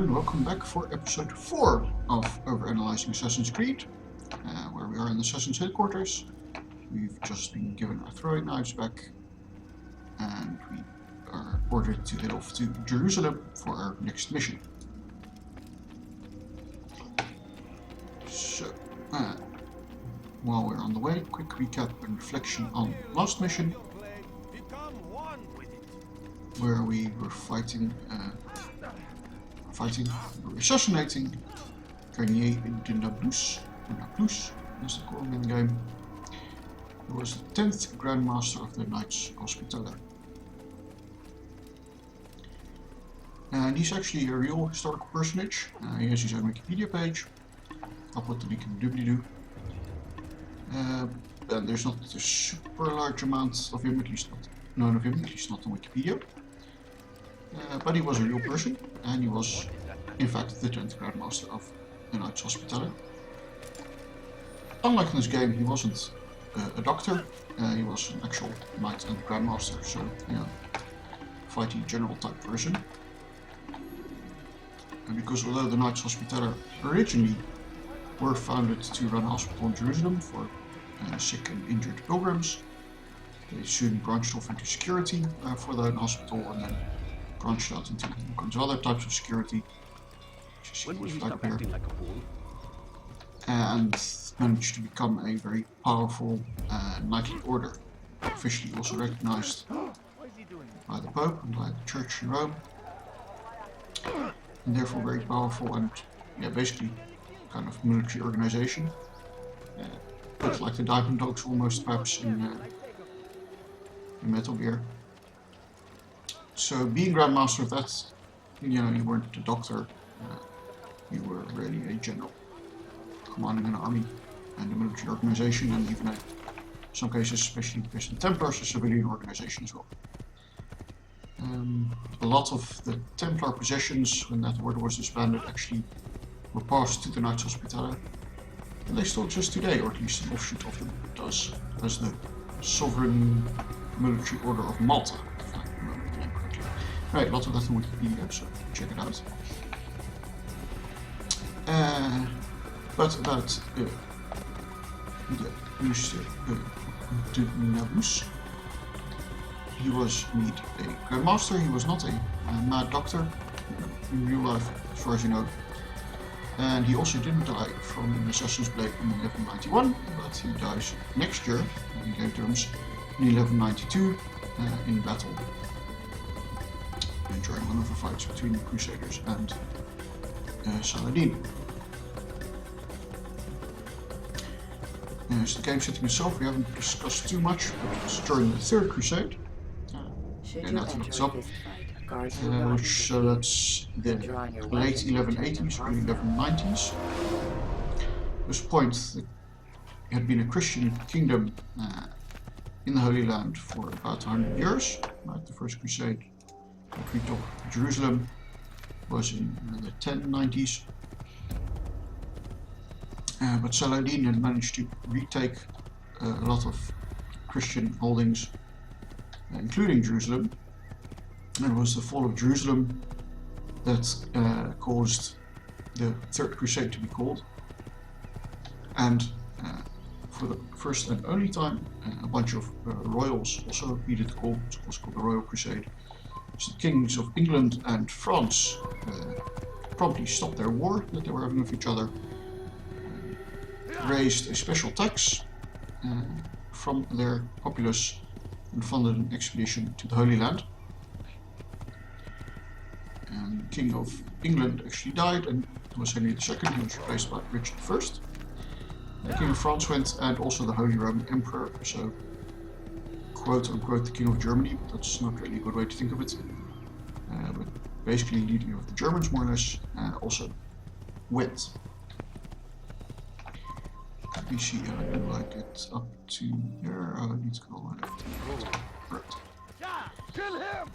and welcome back for episode 4 of Overanalysing Assassin's Creed, where we are in the Assassin's headquarters. We've just been given our throwing knives back, and we are ordered to head off to Jerusalem for our next mission. So, while we're on the way, quick recap and reflection on last mission, where we were assassinating Garnier de Nablus, as they call him in the game, who was the 10th Grandmaster of the Knights Hospitaller. And he's actually a real historical personage. He has his own Wikipedia page. I'll put the link in the doobly-doo. And there's not a super large amount of him, at least not known of him, at least not on Wikipedia. But he was a real person, and he was, in fact, the 10th Grandmaster of the Knights Hospitaller. Unlike in this game, he wasn't a doctor, he was an actual Knight and Grandmaster, so, you know, fighting general type person. And because although the Knights Hospitaller originally were founded to run a hospital in Jerusalem for sick and injured pilgrims, they soon branched off into security for their own hospital, and then branched out into all kinds of other types of security. When will you stop acting like a fool? And managed to become a very powerful knightly order, officially also recognized by the Pope and by the Church in Rome, and therefore very powerful and, yeah, basically kind of military organization, but like the Diamond Dogs almost, perhaps, in Metal Gear. So being Grandmaster of that, you know, you weren't a doctor, you were really a general, commanding an army and a military organization, and even in some cases, especially in the case of the Templars, a civilian organization as well. A lot of the Templar possessions, when that order was disbanded, actually were passed to the Knights Hospitaller, and they still exist today, or at least an offshoot of them does, as the Sovereign Military Order of Malta, if I remember the name correctly. Right, a lot of that on Wikipedia, so check it out. But about the Minister de Nablus, he was indeed a Grandmaster. He was not a mad doctor in real life, as far as you know. And he also didn't die from an Assassin's Blade in 1191, but he dies next year, in game terms, in 1192, in battle, during one of the fights between the Crusaders and Saladin. So the game setting itself we haven't discussed too much, but it's during the Third Crusade, and that's what's up. So that's the late 1180s, early 1190s. At this point, it had been a Christian kingdom in the Holy Land for about 100 years. The First Crusade, that we took Jerusalem, was in the 1090s. But Saladin had managed to retake a lot of Christian holdings, including Jerusalem. And it was the fall of Jerusalem that caused the Third Crusade to be called. And for the first and only time, a bunch of royals also needed to call. It's also called the Royal Crusade. So the kings of England and France promptly stopped their war that they were having with each other, raised a special tax from their populace, and funded an expedition to the Holy Land. And the King of England actually died, and it was Henry II. He was replaced by Richard I. The King of France went, and also the Holy Roman Emperor, so quote unquote the King of Germany, but that's not really a good way to think of it. But basically leader of the Germans, more or less, also went. Let me see how do I get up to here. I need to go on left. Right. Kill him!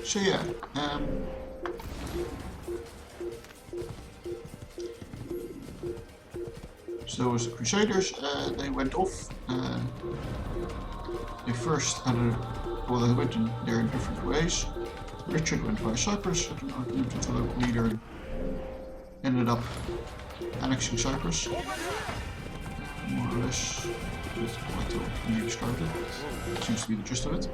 So yeah, So those Crusaders, they went off, they first had a, well, they went in there in different ways. Richard went via Cyprus, had an argument with the local leader, and ended up annexing Cyprus. More or less, that's quite how you described it. That seems to be the gist of it.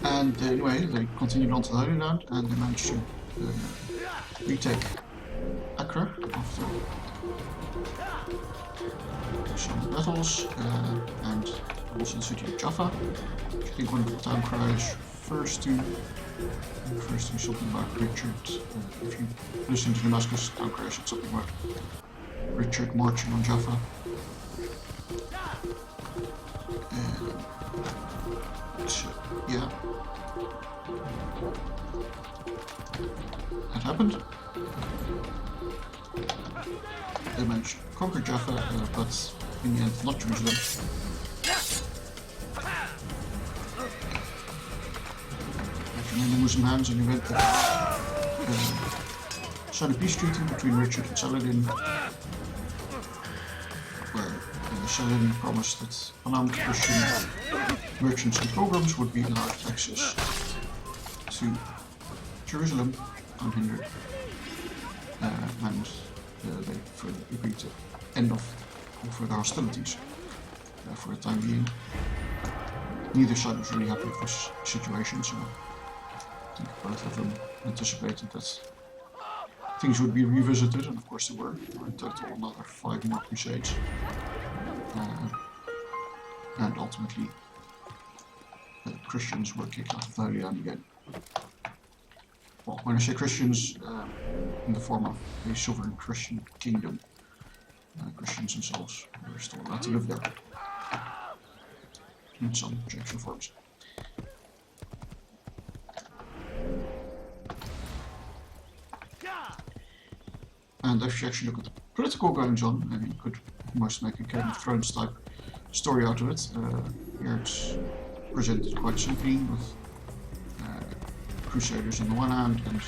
And anyway, they continued on to the Holy Land, and they managed to retake Accra after some battles, and also the city of Jaffa, which I think one of the town cries refers to something about Richard. If you listen to Damascus, town cry said something about Richard marching on Jaffa. So, yeah, that happened. They managed to conquer Jaffa, but in the end, not Jerusalem. In the Muslim hands, an event that signed a peace treaty between Richard and Saladin, where Saladin promised that unarmed Christian merchants and pilgrims would be allowed access to Jerusalem unhindered, and they further agreed to end off all further hostilities for the time being. Neither side was really happy with this situation, so I think both of them anticipated that things would be revisited, and of course they were. There were in total another 5 more crusades, and ultimately Christians were kicked out of the Holy Land again. Well, when I say Christians, in the form of a sovereign Christian kingdom, Christians themselves were still allowed to live there in some shapes and forms. And if you actually look at the political goings on, you could almost make a Game of Thrones type story out of it. Here it's presented quite simply with Crusaders on the one hand and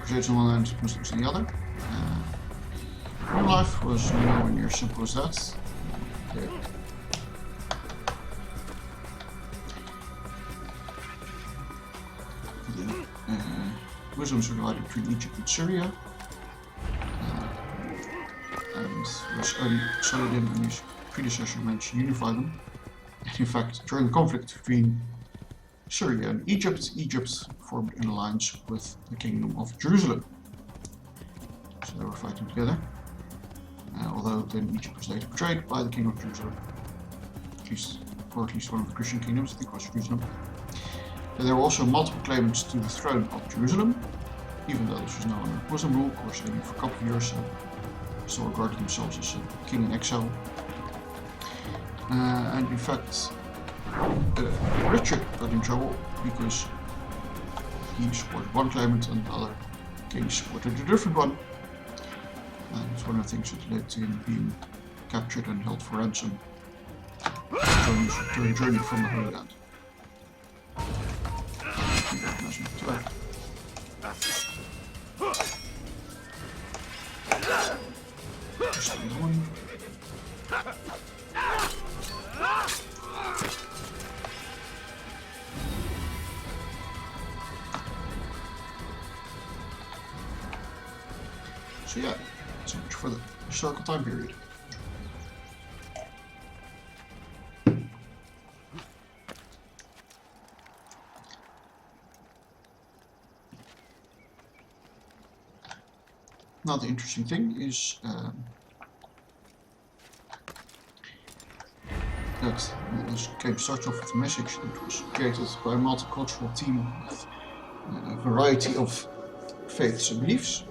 Crusaders on the one hand, Muslims on the other. Real life was nowhere near as simple as that. Muslims were divided between Egypt and Syria, and it was only Saladin and his predecessor managed to unify them. And in fact, during the conflict between Syria and Egypt, Egypt formed an alliance with the Kingdom of Jerusalem. So they were fighting together, although then Egypt was later betrayed by the King of Jerusalem, at least one of the Christian kingdoms, I think it was Jerusalem. And there were also multiple claimants to the throne of Jerusalem, even though this was now under Muslim rule. Of course, they lived for a couple of years, so still regarded themselves as a king in exile. And in fact, Richard got in trouble because he supported one claimant and the other king supported a different one. And it's one of the things that led to him being captured and held for ransom during a journey from the Holy Land. Too bad. Just another one. So yeah, so much for the historical time period. Now the interesting thing is that this game starts off with a message that was created by a multicultural team with a variety of faiths and beliefs.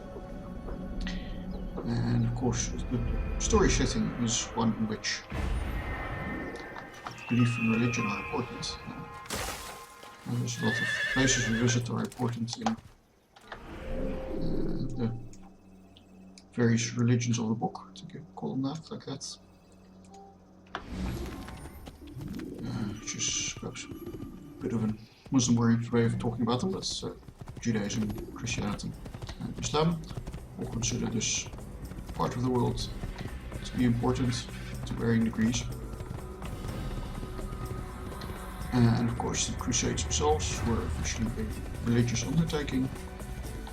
And of course the story setting is one in which belief and religion are important. And there's a lot of places we visit are important in the various religions of the book, to call them that, like that. Which is perhaps a bit of a Muslim way of talking about them, that's Judaism, Christianity. and Islam, all consider this part of the world to be important to varying degrees. And of course the Crusades themselves were officially a religious undertaking,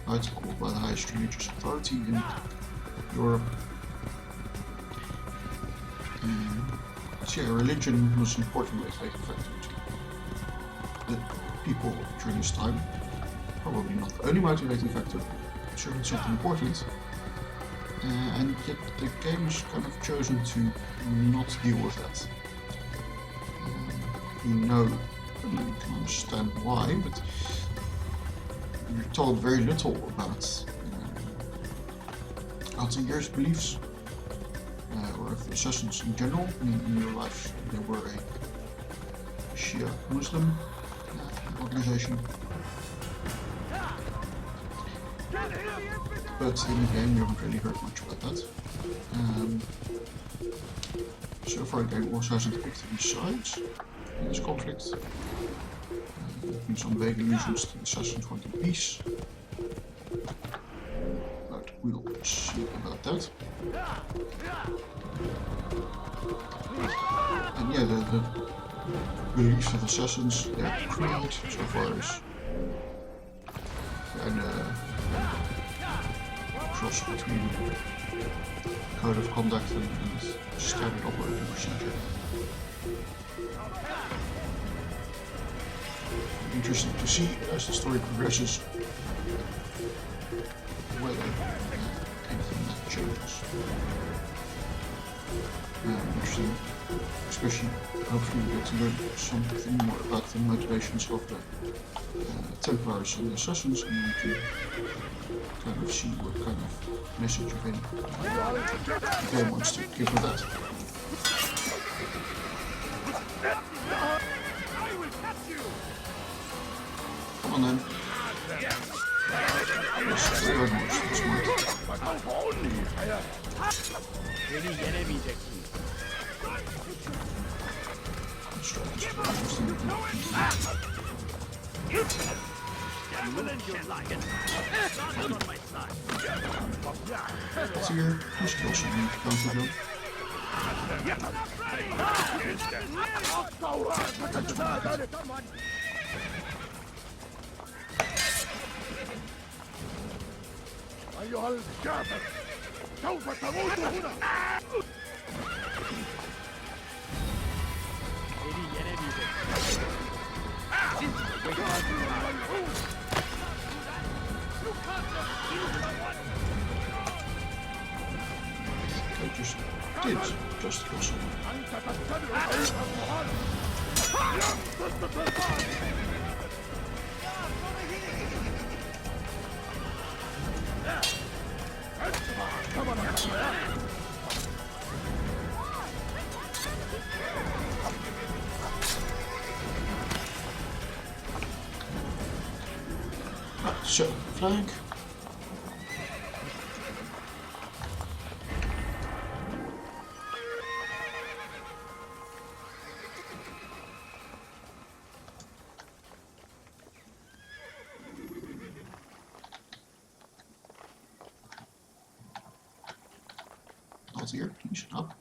right, called by the highest religious authority in Europe. So yeah, religion was an important motivating factor to the people during this time. Probably not the only motivating factor, but certainly something important. And yet the game has kind of chosen to not deal with that. You can understand why, but you're told very little about Altair's beliefs, or of the assassins in general. In real life, they were a Shia Muslim organization. But in the game, you haven't really heard much about that. So far, the game also hasn't picked any sides in this conflict. There have been some vague allusions to the assassins wanting peace, but we'll see about that. And yeah, the beliefs of assassins, their creed so far is kind of cross between code of conduct and standard operating procedure. Interesting to see as the story progresses whether anything that changes. Interesting, especially hopefully we get to learn something more about the motivations of the Templars and the Assassins, and we can kind of see what kind of message of any the game wants to give with that. Come on then. Yes, we are not smart. Let's try this Let's here, please kill someone if you come to them. أيها الكافر سوف تموت هنا. I just kill someone. Right, so flag. Not here, please, up.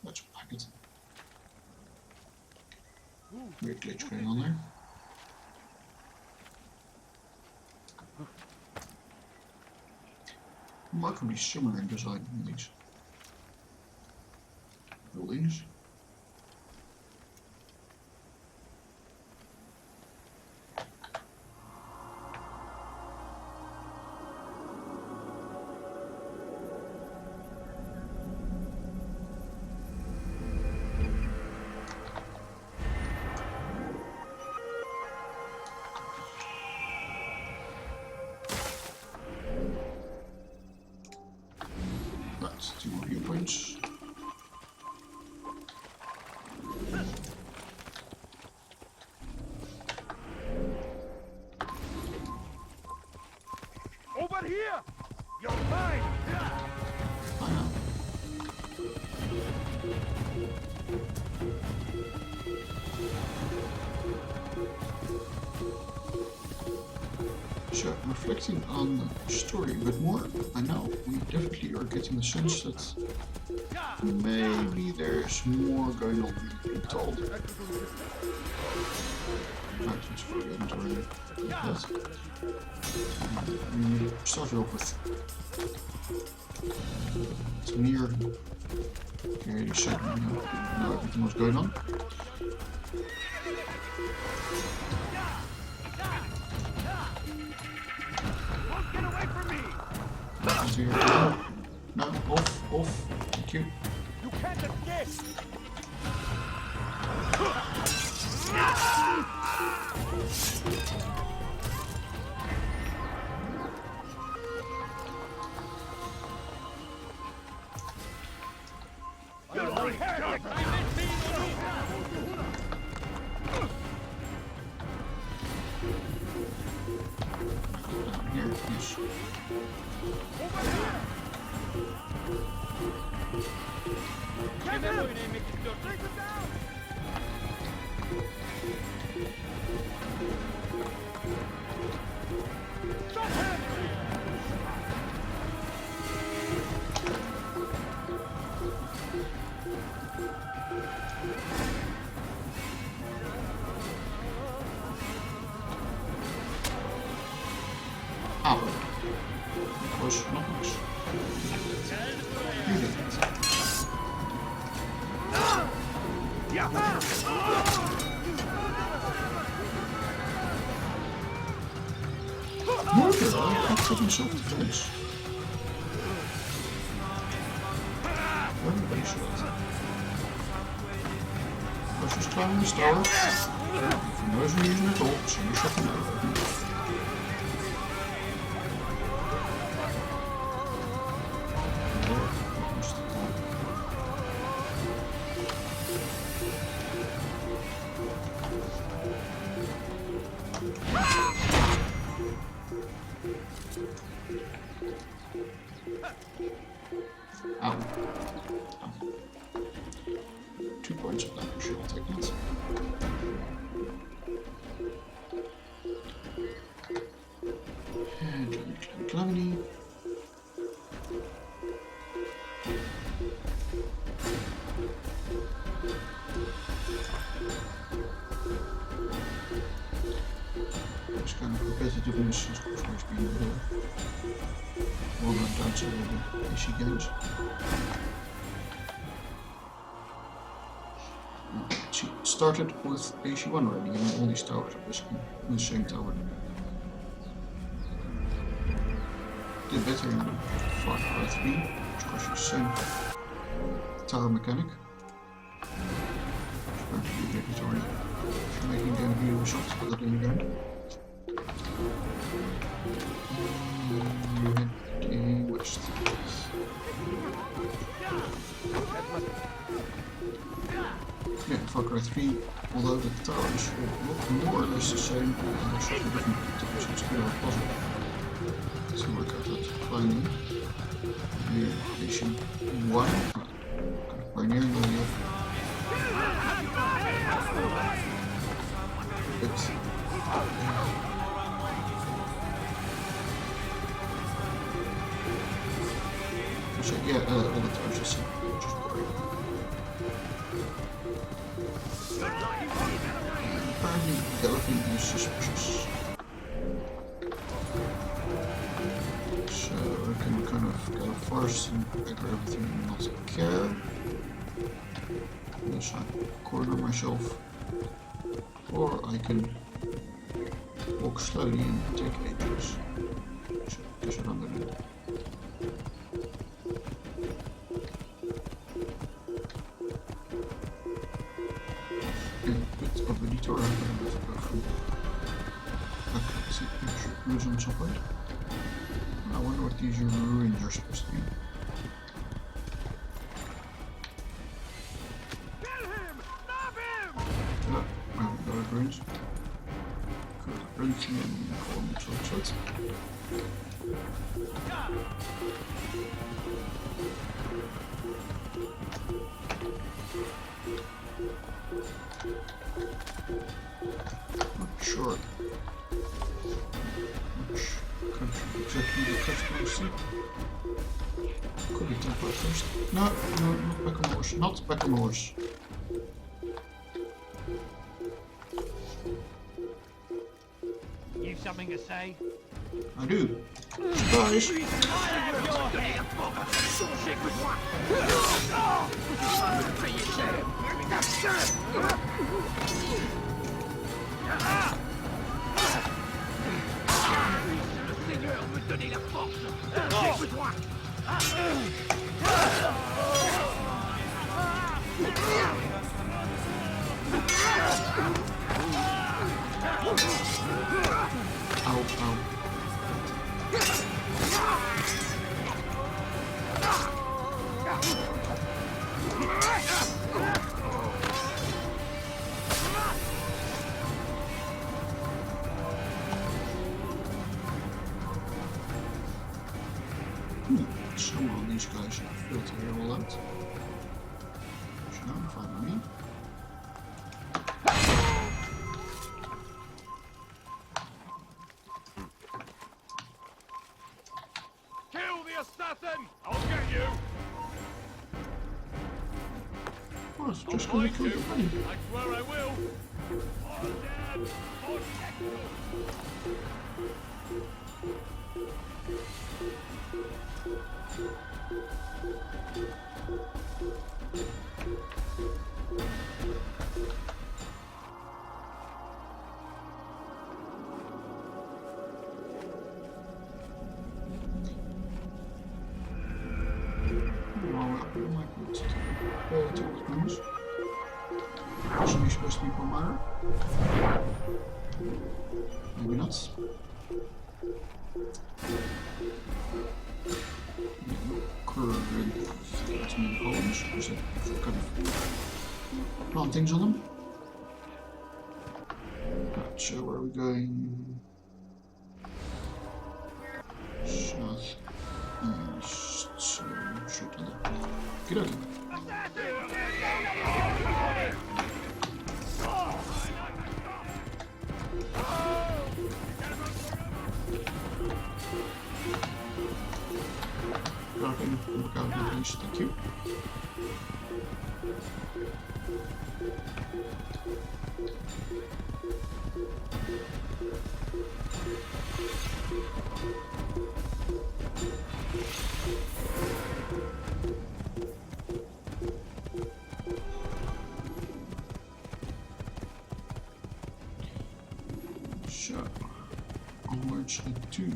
Let's pack it. Weird glitch going on there. Remarkably similar in design in these buildings. Right, 2 more viewpoints. So, reflecting on the story a bit more, I know we definitely are getting the sense that maybe there's more going on than being told. Right, let's forget it already. That. We started off with Tamir. Okay, you said we know everything was going on. Get away from me! No, off. Thank you. You can't escape! Here, yes. Ow. That was not nice. You did it. Murder! I put himself in defense. Everybody should. I was just climbing this tower. For no reason at all, so you shot him over. Ow. 2 points of damage, I'll take that. And Calamity. This kind of competitiveness is of course being well known outside of the PC games. She started with AC1 already, and all these towers are basically the same tower. Did better in Far Cry 3, which of course is the same tower mechanic. Apparently you did it already. If you're making game here, Ubisoft, put that in your game. Heading west. Yeah, Far Cry 3, although the towers look more or less the same, there's slightly different towers, it's kind of a puzzle to work out that finally. Here, Station 1, kind of pioneering all the so yeah, all the towers are the same, just boring. Apparently, developing is suspicious. So I can kind of go first and aggro everything and not care. Unless I corner myself. Or I can walk slowly and take ages. So that's what I'm gonna do. A bit of a detour, I'm gonna go through. Okay, let's see, ruins on some point. I wonder what these ruins are supposed to be. Kill him! Stop him! No, I haven't got a ruins. Printing and calling it short. Not sure. Much. No, not back on the horse. Not back on the horse. You something to say? I do. Surprise! Ow, ow. Somehow these guys filter here all out. So now finally. Kill the assassin! I'll get you! Oh, it's just gonna kill the bunny. I swear I will! All dead! All dead! Wasn't he supposed to be Palmyra? Maybe not. Current that's many columns. Is that kind of plantings on them? Right, so where are we going? South east. So straight to the. Get out of here. Look out, please. Thank you. So, onwards into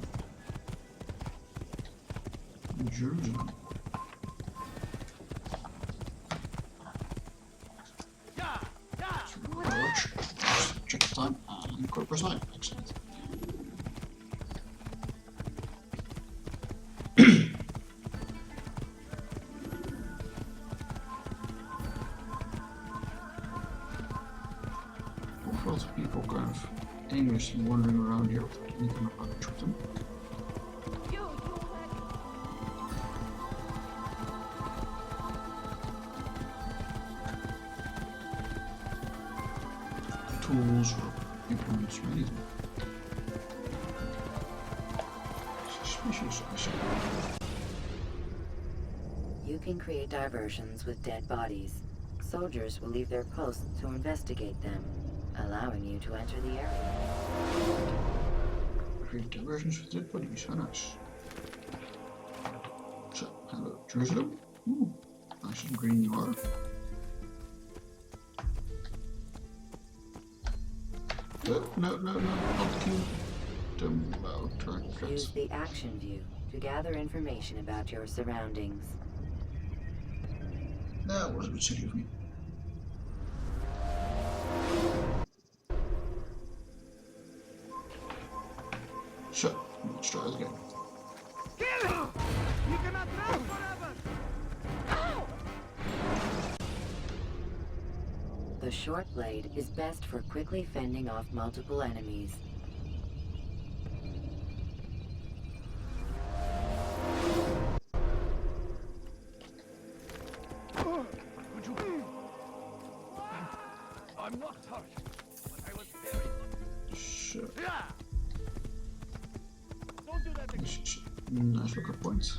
Jerusalem. Check the time and quarter time. Excellent. Lots of people kind of aimlessly wandering around here without anything about to shoot them. Tools or implements or anything. Suspicious, I say. You can create diversions with dead bodies. Soldiers will leave their posts to investigate them, allowing you to enter the area. Create diversions with dead bodies, how nice. So, hello, Jerusalem. Ooh, nice and green you are. No, not kingdom. Well, Use the action view to gather information about your surroundings. That was a bit silly of me. So, let's try this again. Kill him! You cannot run forever! The short blade is best for quickly fending off multiple enemies. Would you... I'm not hurt, but I was very... So, Yeah! Don't do that again. this is a nice lookout point.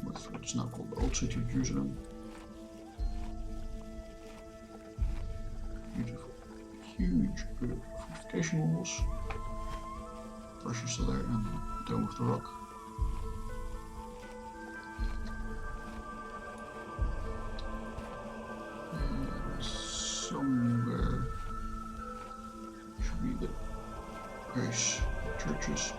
With It's now called the Old City of Jerusalem. Beautiful, huge fortification walls. Russia's still there, and the Dome of the Rock. And somewhere should be the various churches.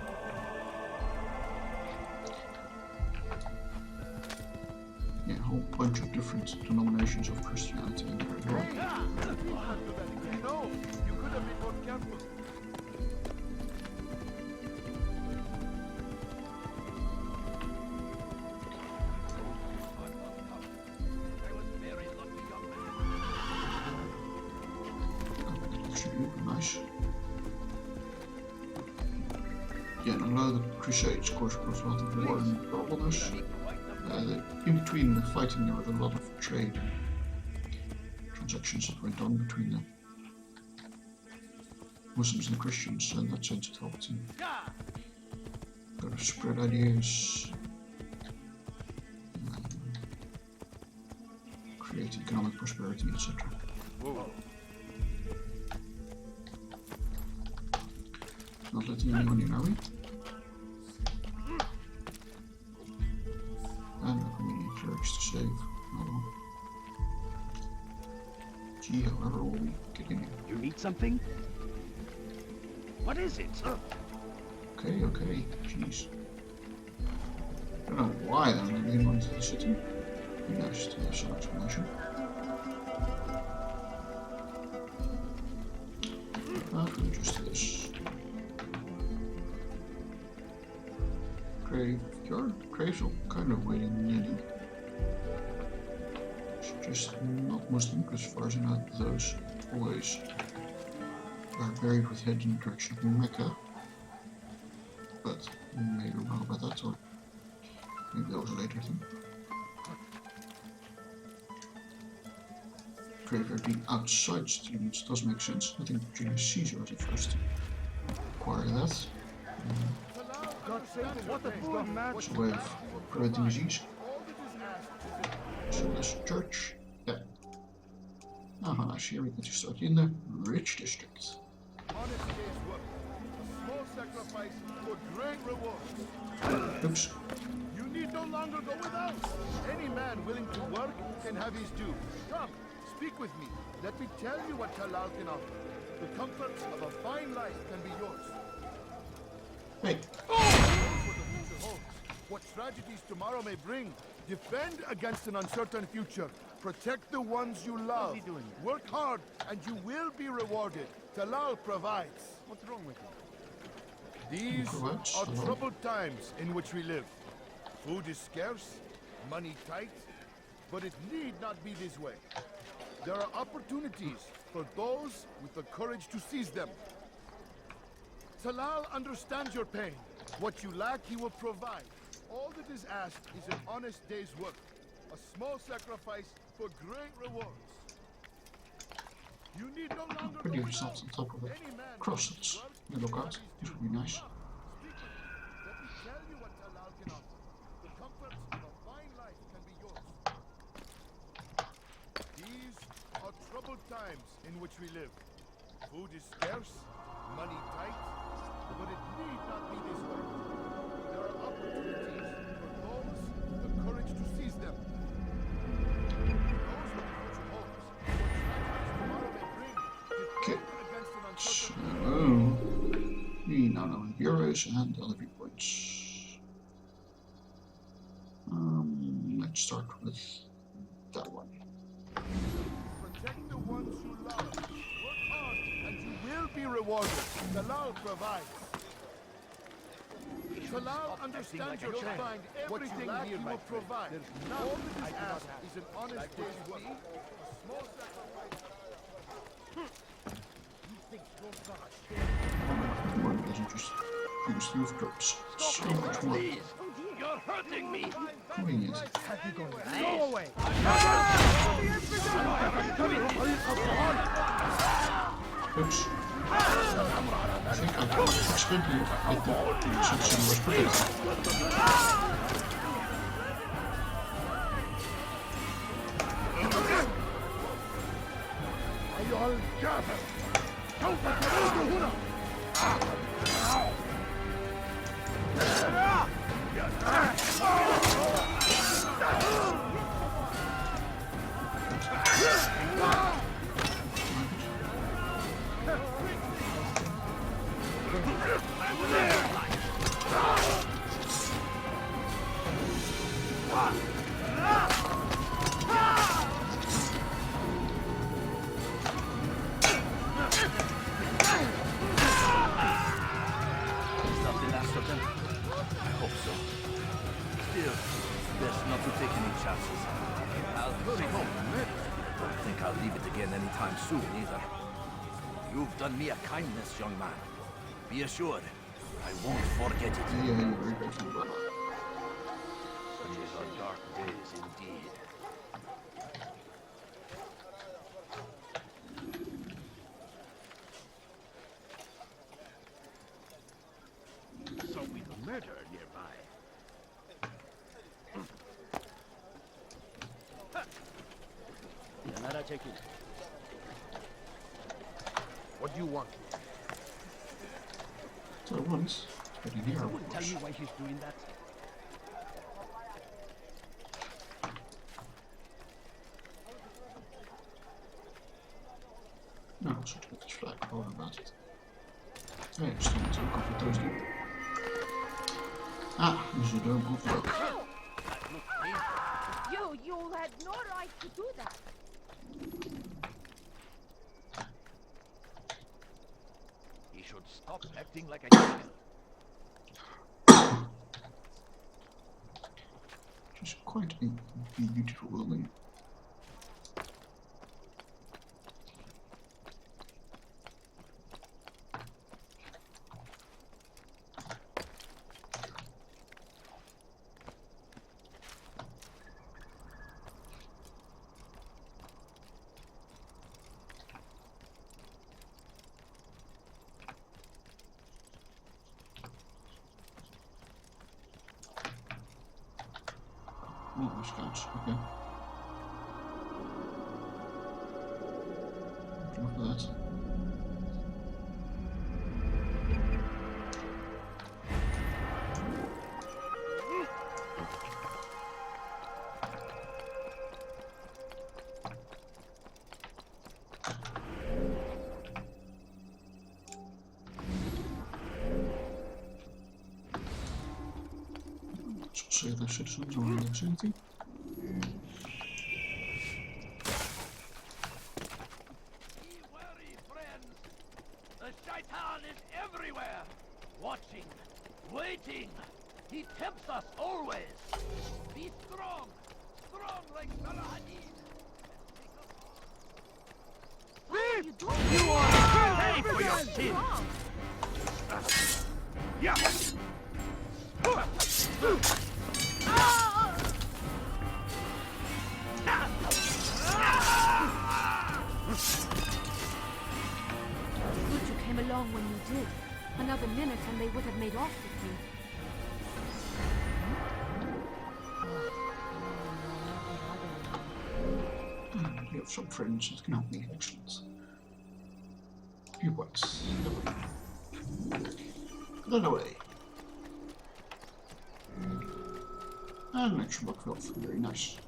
Yeah, a whole bunch of different denominations of Christianity in there as well. No, you could have been more careful. Nice. Yeah, and a lot of the Crusades, of course, caused a lot of war and problems. In between the fighting, there was a lot of trade transactions that went on between the Muslims and the Christians, and in that sense it helped to kind of spread ideas, create economic prosperity, etc. Not letting anyone in, are we? And not many clerics to save. Another one. Gee, however, will we get in here? You need something? What is it? Okay, okay, jeez. I don't know why they're letting anyone into the city. Be nice to have some explanation. We'll just this. Graveyard? Graves are kind of waiting nearly. It's just not Muslim, because as far as I know, those always are buried with heads in the direction of Mecca. But maybe we're wrong about that, or maybe that was a later thing. Graveyard being outside city limits does make sense. I think Julius Caesar was the first to acquire that. It's a way of preventing disease. So this church, yeah. Aha, nice. Here we get to start in the rich district. Honest day's work. A small sacrifice for great reward. Oops. You need no longer go without. Any man willing to work can have his due. Come, speak with me. Let me tell you what Talal can offer. The comforts of a fine life can be yours. Hey. What the future holds, what tragedies tomorrow may bring. Defend against an uncertain future. Protect the ones you love. Work hard, and you will be rewarded. Talal provides. What's wrong with you? These are troubled times in which we live. Food is scarce, money tight, but it need not be this way. There are opportunities for those with the courage to seize them. Talal understands your pain. What you lack, he will provide. All that is asked is an honest day's work. A small sacrifice for great rewards. You need no longer Put yourself on top of it. Crosses. You look out. This would be nice. Let me tell you what Talal can offer. The comforts of a fine life can be yours. These are troubled times in which we live. Food is scarce, money tight, but it need not be this way. There are opportunities for those with the courage to seize them. Those what the future holds, what tragedies tomorrow may bring, defend against an uncertain So, we now know the bureaus and the other viewpoints. Let's start with that one. Protect the ones you love. Work hard, and you will be rewarded. Talal provides. Talal understands your pain. What you lack, he will provide. All that is asked is an honest day's work. A small sacrifice. One doesn't just use these drops. So much more. You're hurting me! Convenient. Go away! Oops. I think I accidentally hit the section was predicted. All gather! سوف تعود هنا! Anytime soon, either. You've done me a kindness, young man. Be assured, I won't forget it. Yeah, you're very grateful about that. These are dark days indeed. So with a murder nearby. Yanara checking. What do you want? So once, it's pretty near. Someone tell me why he's doing that? No, I should get this flag going about it. Yeah, just need to look off with those two. Ah, dus je don't move up. You had no right to do that. He should stop acting like a child. Which is quite a beautiful building. Oh, scouts, okay. Look at that. Say the citizens are in the vicinity. Be wary, friends. The shaitan is everywhere. Watching, waiting. He tempts us always. Be strong. Strong like Salah Hadid. You are pay for your sin! Yeah! Good you came along when you did. Another minute and they would have made off with me. You have some friends that can help me. Excellent. Few points. Then away. And an extra block of health. Very nice.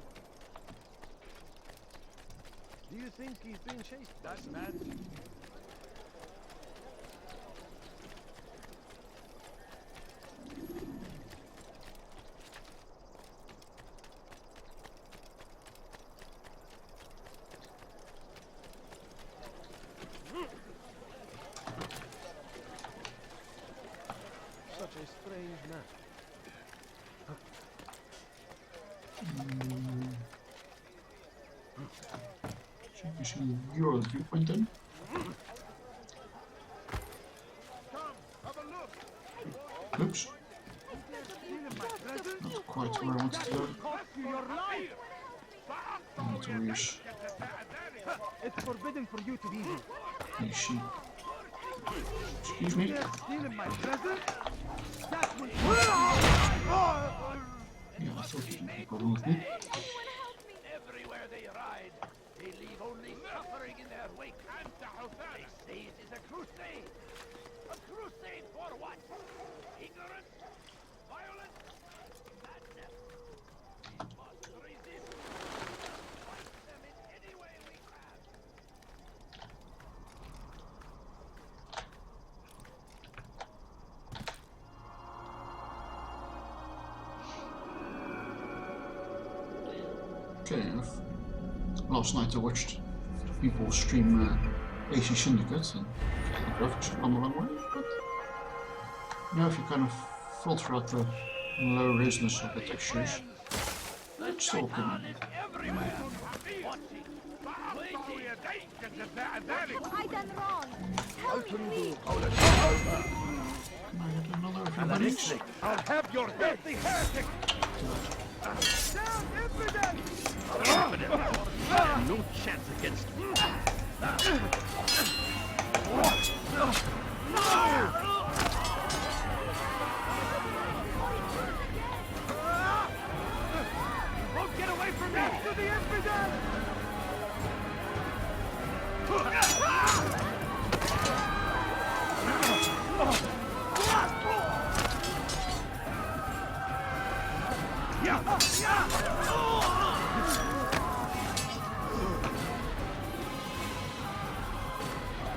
Do you think he's being chased that mad? Such a strange man. So you see your viewpoint then. Come, have a look! Oops. Not quite where I wanted to go. Cost you your life! Notorious. It's forbidden for you to be here. Hey, sheep. Excuse me. They're stealing my present? That will... Yeah, I thought you didn't have a problem with me. Everywhere they ride, they leave only suffering in their wake. And crusade! A crusade for what? Ignorance? Violence? Madness? We must resist. We must fight them in any way we can. Okay, last night I watched people stream AC Syndicate, and the graphics have come a long way, but now if you kind of filter out the low resness of the textures, it's still pretty. Everywhere! Watching! Waiting! What have I done wrong? Tell me, please. Can I get another of your bunnies? I'll have your filthy heretic! Down, infidel! No chance against me. Won't get away from me! To the infidel!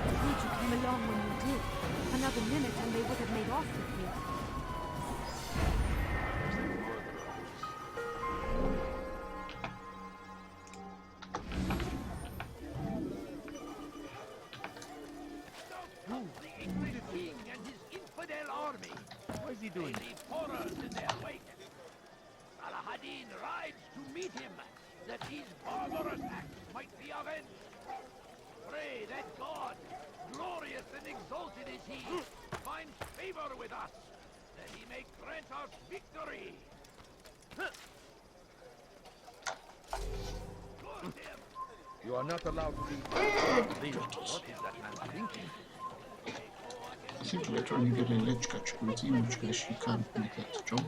Glad you came along when you did. Another minute and they would have made off with you. The king and his infidel army. What is he doing? They leave horrors in their wake. Saladin rides to meet him, that these barbarous acts might be avenged. Pray that God, glorious and exalted is he, finds favor with us, that he may grant us victory. Good him. You are not allowed to be. Leader, what is that man thinking? I think later on you get a ledge catch ability, in which case you can't make that jump.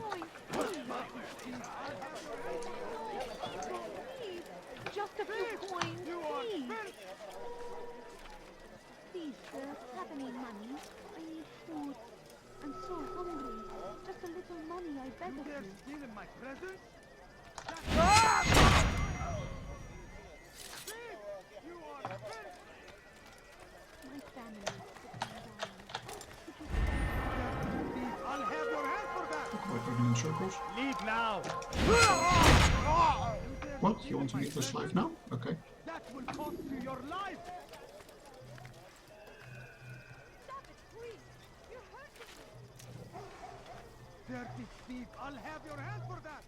Please, just a few coins, please. Please, sir, have any money? I need food. I'm so hungry. Just a little money, I beg of you. Stealing my presents? My family is sitting down. I'll have your hand for that! Quite running in circles. Leave now! What? You want to leave this life now? Okay. That will cost you your life! Stop it, please! You're hurting me! Dirty thief! I'll have your hand for that!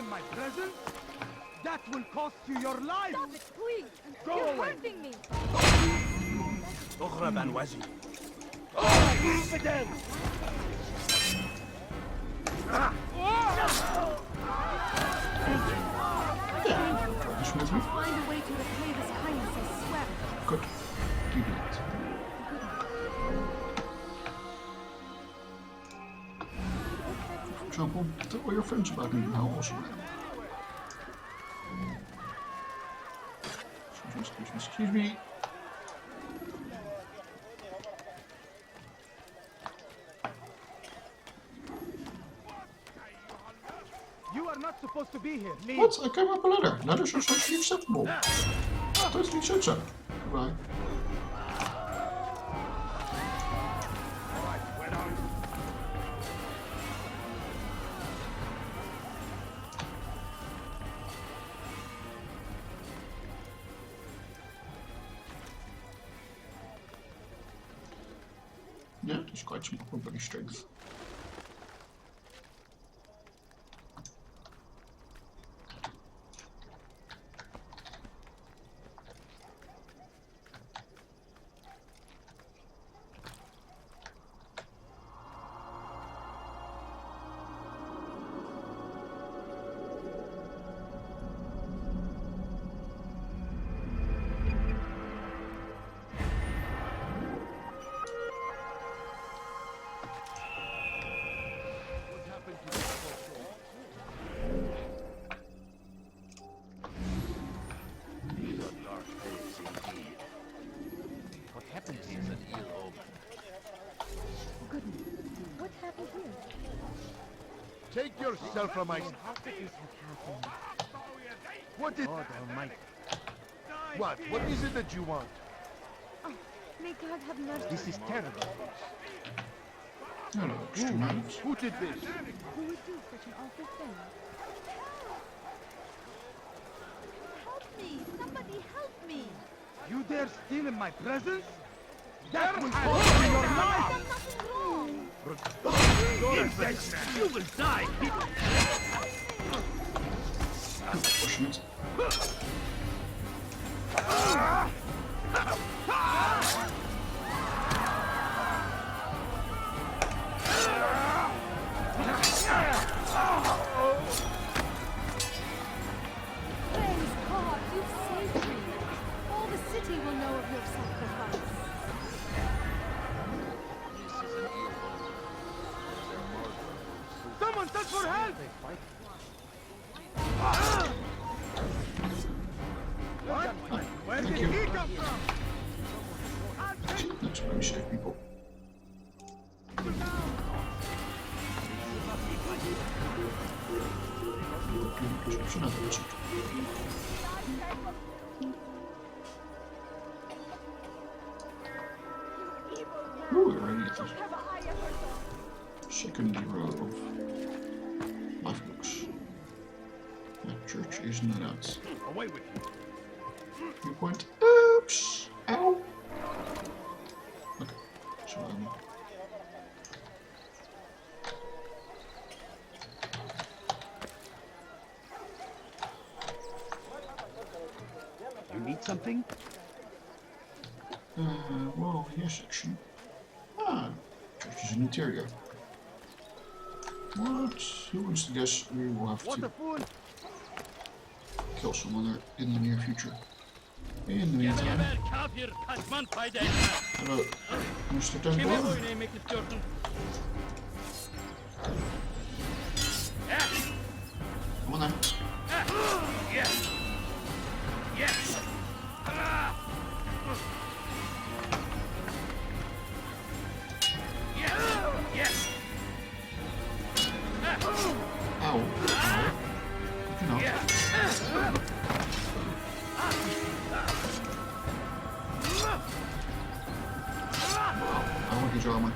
My present? That will cost you your life! Stop it, please! Go You're away. hurting me! اغرب عن وجهي. Infidel! Smoothly. I'll find a way to repay this kindness, I swear. Good. Keep it. For example, tell all your friends about me and how awesome I am. Excuse me. You are not supposed to be here. Leave. What? I came up a ladder. Ladders are socially acceptable. Totally said so. Goodbye. Yeah, there's quite some upper body strength. Take yourself from my... How could this have happened? What did... God almighty. What is it that you want? May God have mercy. This is terrible. Hello, extreme. Who did this? Who would do such an awful thing? Help me! Somebody help me! You dare steal in my presence? That will cost you your life! I've done nothing wrong! You will die! Pushing it. Praise God, you've saved me! All the city will know of your sacrifice. Someone touch for help! What? Where did Thank you. he come from? That's where we save people. Ooh, we're already at the second row of life books. That church is not out. Away with you! You point. Oops! Ow! Okay, so You need something? well, yes, actually. Ah, church is an interior. What? Who wants to guess we will have What a to fool! kill someone there in the near future? In the meantime, Kafir kaçman fayda hello, Mr. Kime Temple. boyun eğmek istiyorsun? Come on then. Yes! Yes! Yes! Ow. Ow. Good enough. I want your armor.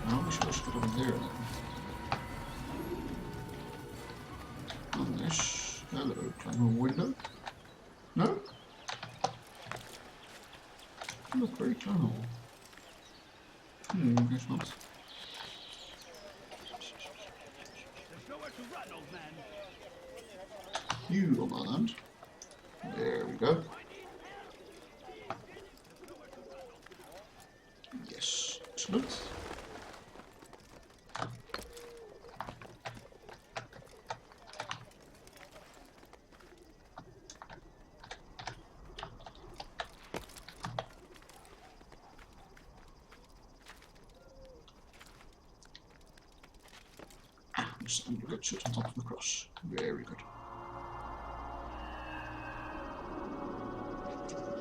How are we supposed to get over there then? On this. Hello, climb a window. No? Look very climbable. Guess not. There's nowhere to run, old man. You on my land. There we go. Yes, excellent. And we've got shit on top of the cross. Very good.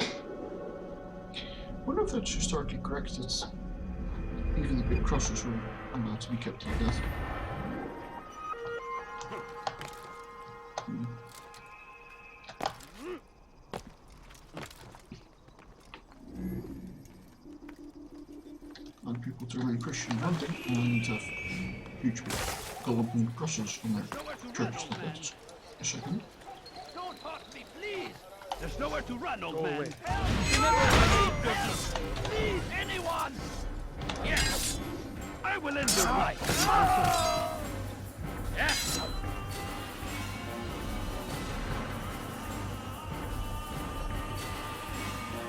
I wonder if that's historically correct that even the big crosses were allowed to be kept like that. And people to remain Christian hunting and have huge big golden crosses on their churches like that. A second. Don't hurt me, please! There's nowhere to run, old Go man. away. Please, anyone! Yes! I will end your life! Yes!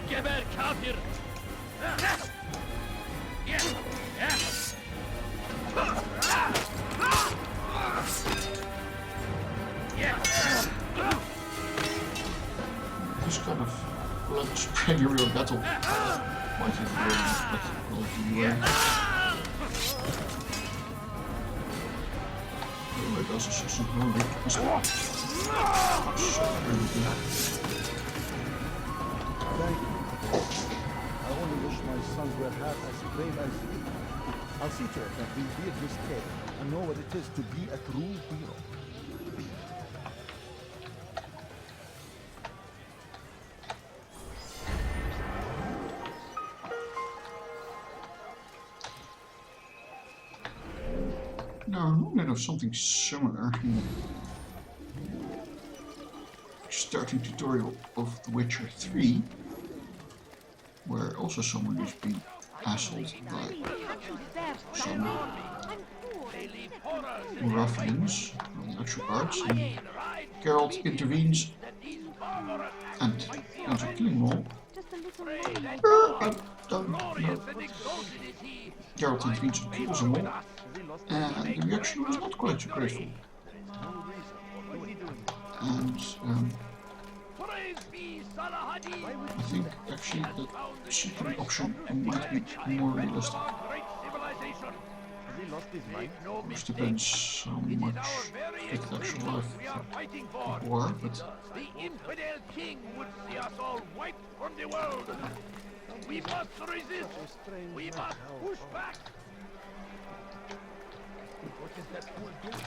Geber kafir! Yes! Yes! Yes! Yes! This kind of blood spraying a real battle. Might have really oh, it does a super So very good. Thank you. I only wish my sons were half as brave as you. I'll see to it that we read this tale and know what it is to be a true hero. Now, I'm reminded of something similar in the starting tutorial of The Witcher 3, where also someone is being hassled by some ruffians on the actual guards, and Geralt intervenes and ends up killing them all. Just a little No. Geralt intervenes and kills them all, and the reaction was not quite so grateful. And I think actually the second option might be more realistic. Of course, depends how much fit the actual life people are, but the infidel king would see us all wiped from the world. We must resist. We must push back. What is that fool doing?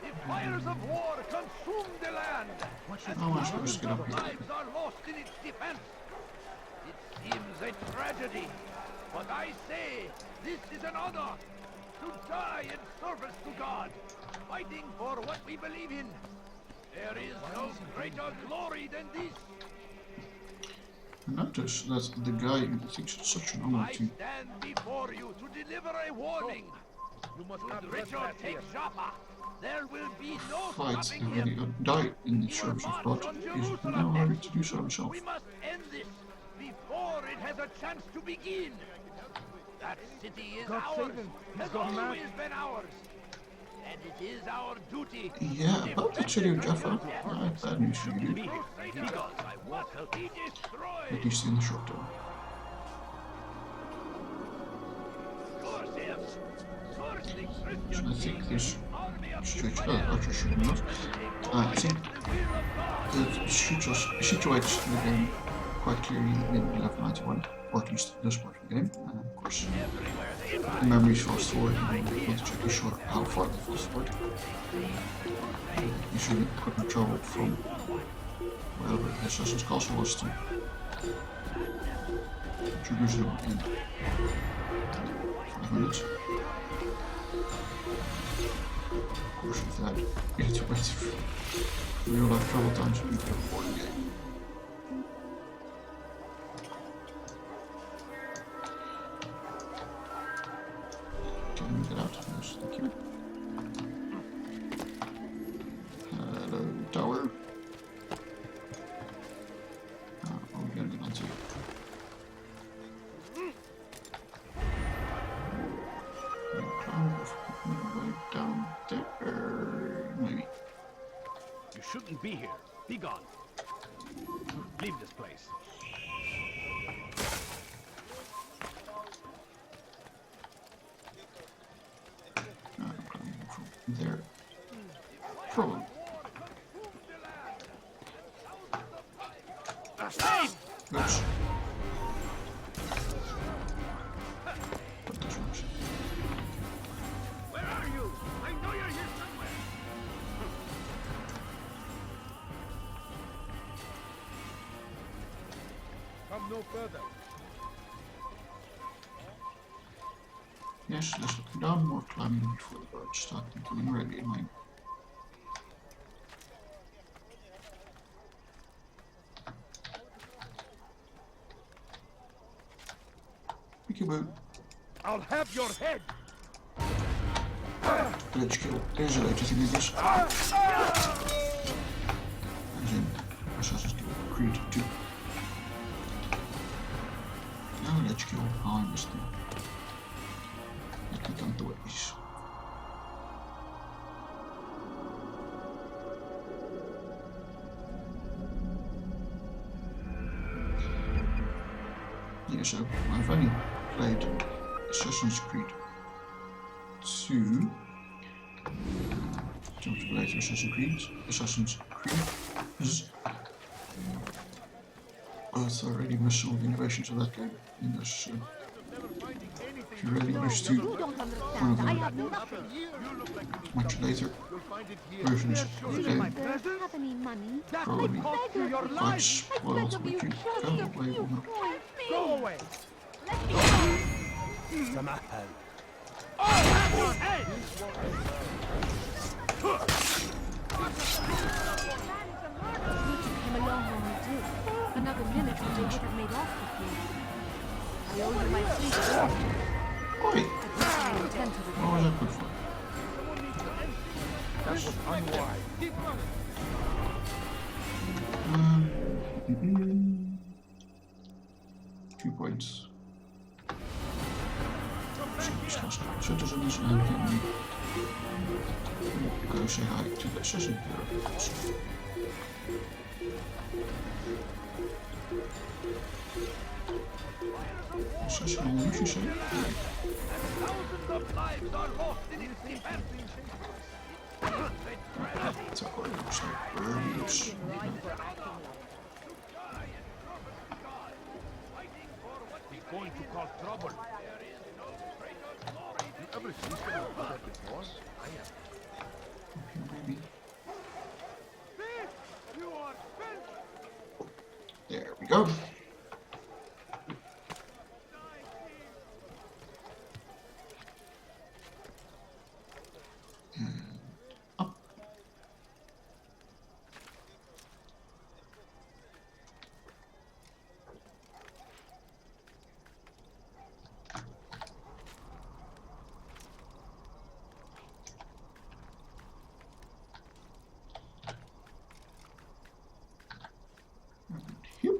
The fires of war consume the land. how am I supposed to get up here? Lives are lost in its defense. It seems a tragedy, but I say this is an honor to die in service to God, fighting for what we believe in. There is no greater glory than this. I notice that the guy thinks it's such an honor I to stand before you to deliver a warning. You must Should not Richard trespass take here. Joppa, there will be no fight stopping and really him. die in the He will service of march God. on He's Jerusalem now ready next. to do so himself. We must end this before it has a chance to begin. That city is God ours, save him. He's has gone mad. always been ours. And it is our duty. Yeah, about that city of Jaffa, I have bad news for you, dude. Because I must be destroyed. At least in the short term. Curse him. Curse the Christian So I think this army of situates, actually should be not. I think it situates the game quite clearly in 1191, or at least this part of the game. And of course, the memories fast forward, and I'm not exactly sure how far they fast forward. Usually couldn't travel from wherever the Assassin's Castle was to Jerusalem in 5 minutes. Of course, if that iterative real life travel times would be a boring game. Can we get out? Yes, thank you. Hello, tower. Oh, we're gonna get onto way down there, maybe. You shouldn't be here. Be gone. Leave this place. I'm coming from there. Probably. Oops. But this works. Where are you? I know you're here somewhere. Come no further. Yes, less looking down, more climbing before the birds start becoming ready in line. Peekaboo. I'll have your head. Let's kill. There's a later thing I guess. As in Assassin's Creed 2. Now let's kill. Oh, I missed them. Let me count the ways. Yeah, so I've only played Assassin's Creed 2. Two later Assassin's But I already missed some of the innovations of that game in this. If you really wish to, You don't understand. I have nothing. much later versions of the You game don't have any money. probably Beg of you. quite spoiled, Beg of but you, you just go a away few will not. coins. Go away! Let me go. Samahal. You came along when you did. Another minute and you would have made off with me. I owe you my sleep. Oi! I intend to What was that good for? That was unwise. Mm-mm. 2 points. Citizens and can go say hi to the citizen bureaucrats. Citizen, what you say? Thousands of lives are lost in its defense. That's how it looks like. Very loose. He's going to cause trouble. Ever seen someone do that before? I am. Maybe. There we go. Up. Yep.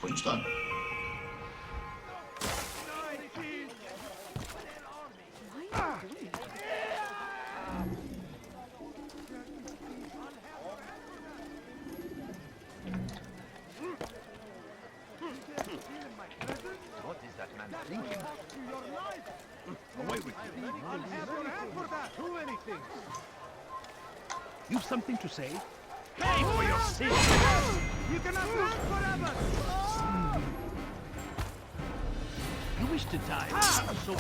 Points done. What is that man thinking? Away with you. I'll have your hand for that. Too many things. You've something to say? Pay for your sins! You cannot run forever! You wish to die? So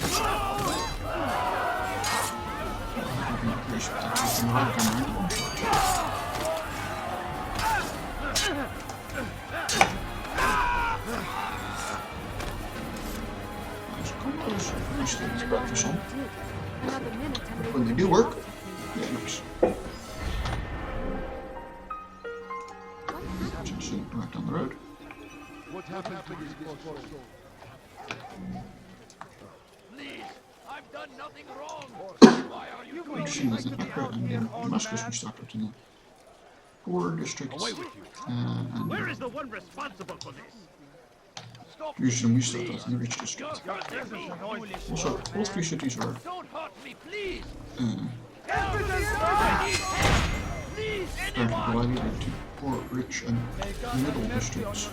Nice combos. Nice things to practice on. Another minute and When they do work, yeah, nice. Just right down the road. What happened to this poor soul? Please, I've done nothing wrong. Why are you We've seen that in the background in Damascus we started in the poor districts. away with you. And Where is the one responsible for this? stop? usually we started in the rich district. You're hurting me. Also, all 3 cities are Don't hurt me, please. Please, currently divided into poor, rich, and middle districts.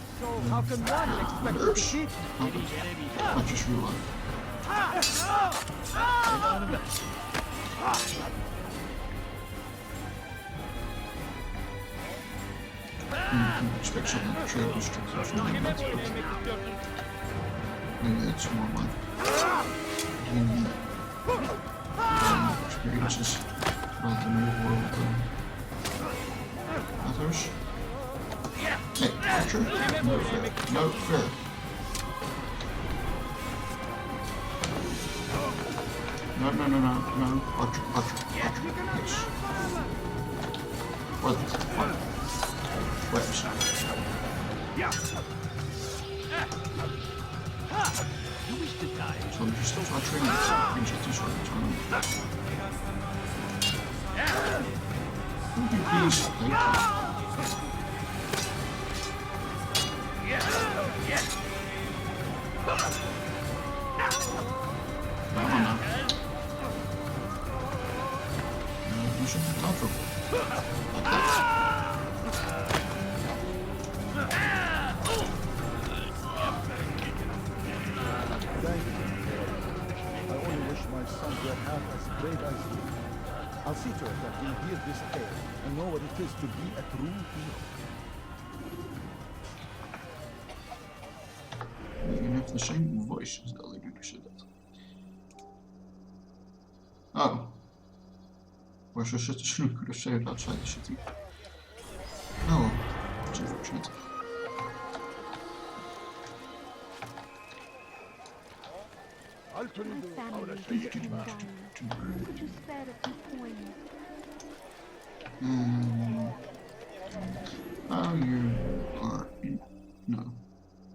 How can one expect to Nerves. defeat? Not just real life. You can expect some of the trade districts or something like that. Maybe that's more like gaming experiences rather than real world matters. Hey, Archer, no fair. No fair. No, Archer, yes. Well, fine. Webs. Yeah. You wish to die? So I'm just try training things at this right time. Would you please? Thank you. Come on now. No, you should be comfortable. Like that. my sons were half as brave as you. I'll see to it that you hear this tale and know what it is to be a true hero. You can have the same voice as the other dude who said that. Oh. Where's your sister? She could have saved outside the city. Oh, that's unfortunate. I'll turn My into family is dying. Could you spare a few coins? Oh, you are in. No,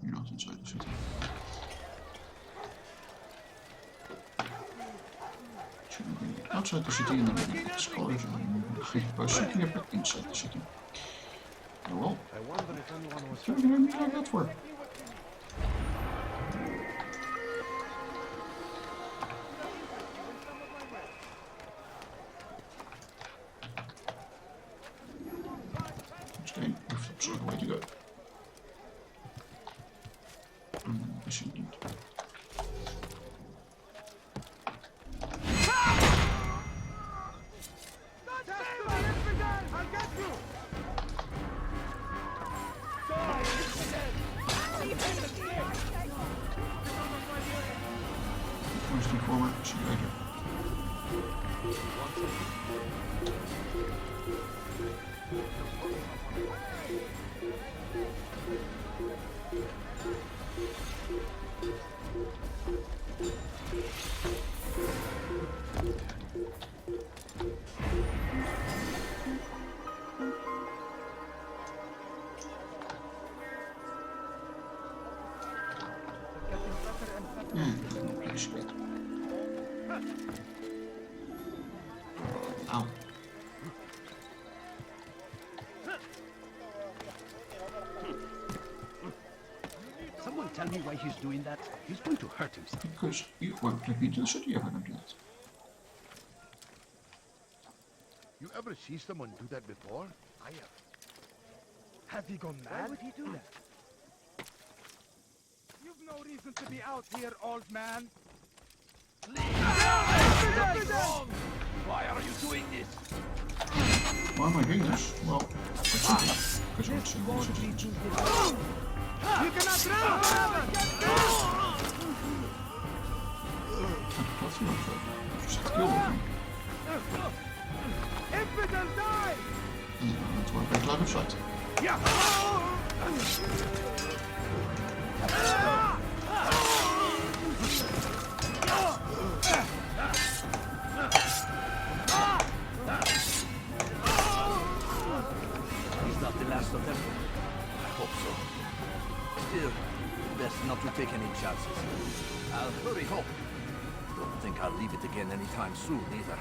you're not inside the city. Shouldn't be outside the city and then we get scholars and by seeking effect inside the city. Oh well. I wonder if anyone was What are you doing me like that for? Staying if that's the way to go. Yes indeed. First and foremost, see you later. Straight. Ow. Someone tell me why he's doing that? He's going to hurt himself. Because you won't let me into the city if I don't do that. You ever see someone do that before? I have. Have you gone mad? Why would he do that? You've no reason to be out here, old man. Why are you doing this? Why am I doing this? Well, because I want to see the citizens. You cannot run forever! That's not fair. Just kill them. Infidel, die! That's why I break line of sight. He's not the last of them. I hope so. Still, best not to take any chances. I'll hurry home. Don't think I'll leave it again anytime soon, either.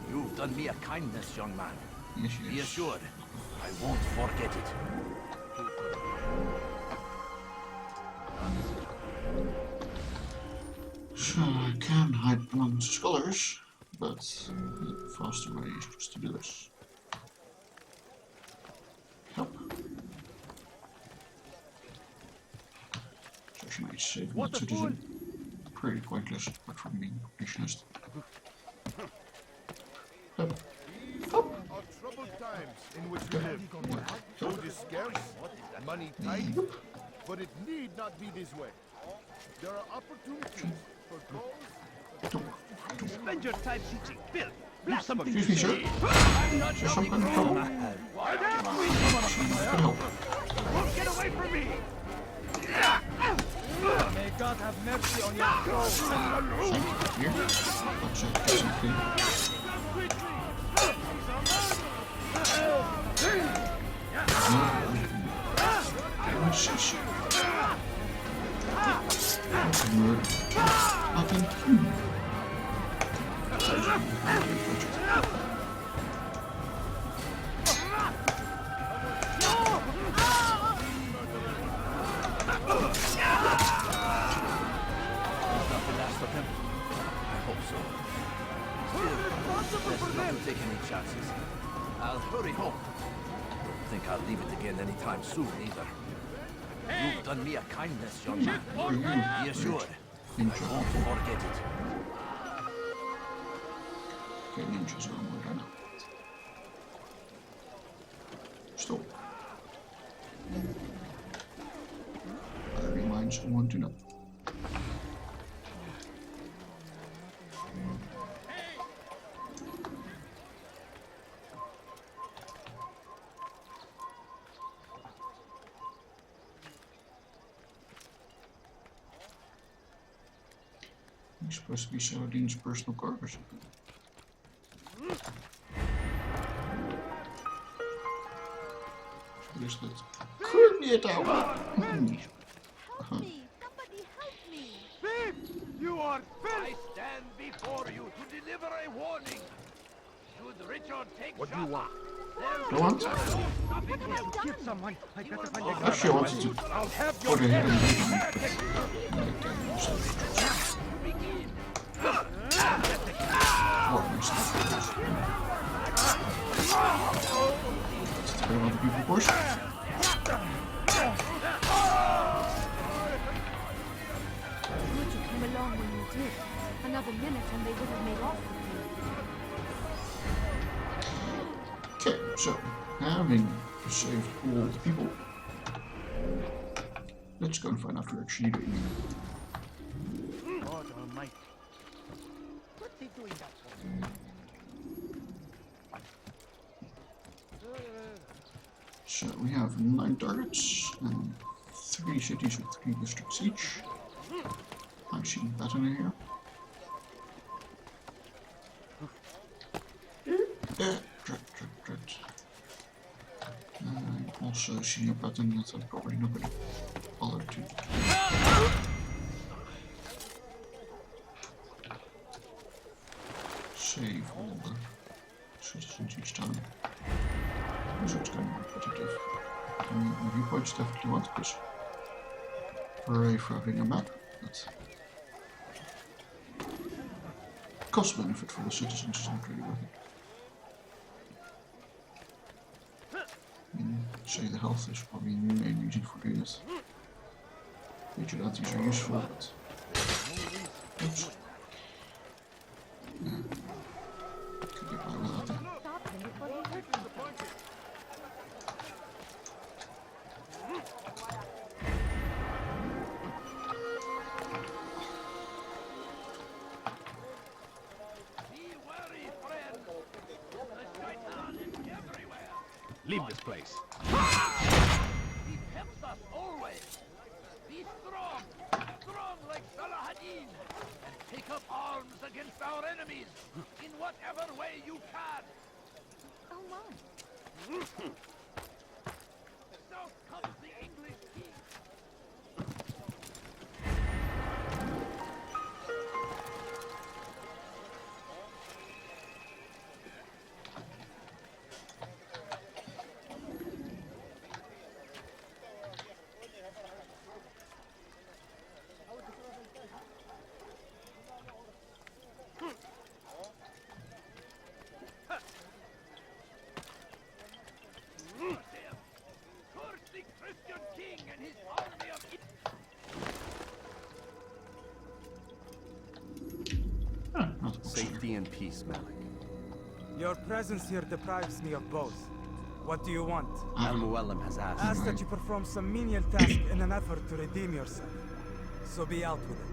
You've done me a kindness, young man. Yes, Be yes. assured, I won't forget it. So I can hide among scholars, but the faster way is just to do this. Help. Such a nice save What a citizen. Pretty pointless, apart from being completionist. Help. Help. Are troubled times in which we live. Food is scarce, money tight, but it need not be this way. There are opportunities for those. Spend your time teaching Bill. Have something Excuse me, to sir. say. I'm not Is there some shouting kind of from trouble? Why are you Help. Get away from me! May God have mercy on your soul. Thank you. Here. That's it. Simply. Nothing. not the last of them? I hope so. Still, best not to take any chances. I'll hurry home. Don't think I'll leave it again anytime soon, either. You've done me a kindness, young man. Be assured, I won't forget it. angels are more than Stop. That reminds someone to know. He's supposed to be Saladin's personal cargo ship. What is that? Could be a tower. Help me! Somebody help me! Thief! You are I filth! stand before you to deliver a warning. Should Richard take What do you Jaffa, want? I want. stopping him. Kill someone. I gotta find a Actually, I wanted to I'll have put your a head. There are other people, of course. Good you came along when you did. Another minute and they would have made off with you. Okay, so having saved all the people, let's go and find out what we're actually doing. God almighty. What's he doing that for? So we have 9 targets and 3 cities with 3 districts each. I see a pattern in here. Drat. I also see a pattern that I'm probably not going to bother to. Save all the citizens each time. So it's kind of repetitive. I mean, viewpoints definitely want because hooray for having a map, but cost benefit for the citizens is not really worth it. I mean, say the health is probably the main reason for doing it. Vigilantes are useful, but oops. Yeah. Could get by without that. Stop them before they hurt themselves. Be wary, friend. The shaitan is everywhere. Leave this place. He tempts us always. Be strong, strong like Salahadin, and take up arms against our enemies in whatever way you can. Oh my. So comes the English king. Curse the Christian king and his army of Not a bookseller. Safety and peace, Malik. Your presence here deprives me of both. What do you want? Al-Muallim has asked. Ask that you perform some menial task in an effort to redeem yourself. So be out with it.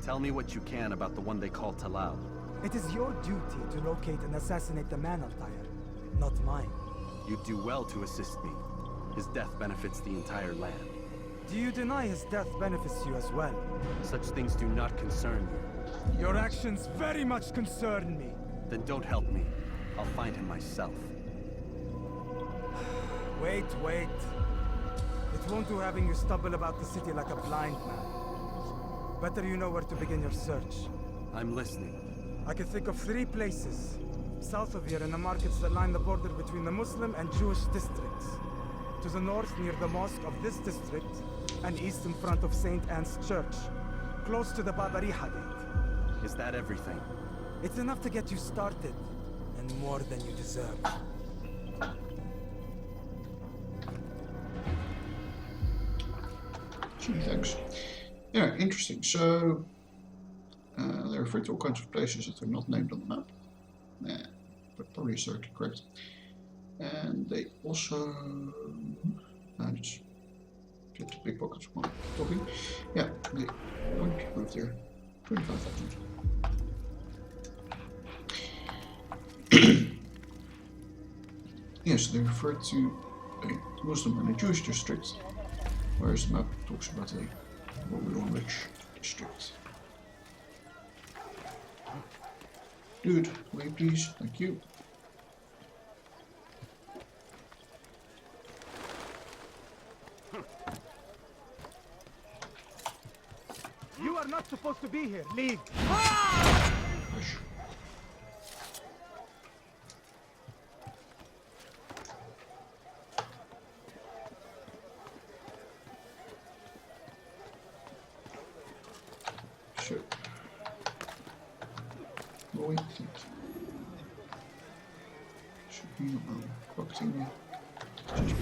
Tell me what you can about the one they call Talal. It is your duty to locate and assassinate the man Altair, not mine. You'd do well to assist me. His death benefits the entire land. Do you deny his death benefits you as well? Such things do not concern you. Your actions very much concern me. Then don't help me. I'll find him myself. Wait. It won't do having you stumble about the city like a blind man. Better you know where to begin your search. I'm listening. I can think of 3 places. South of here in the markets that line the border between the Muslim and Jewish districts. To the north near the mosque of this district, and east in front of St. Anne's Church. Close to the Babariha gate. Is that everything? It's enough to get you started, and more than you deserve. Gee, thanks. Yeah, interesting. So, they refer to all kinds of places that are not named on the map. but probably historically correct. And they also... just get the big pockets while talking. Yeah, they won't move there. 25,000. Yes, they refer to a Muslim and a Jewish district, whereas the map talks about a Roman-rich district. Dude, wait please, thank you. You are not supposed to be here. Leave. Hush. So, wait, thank you. Should be clocked.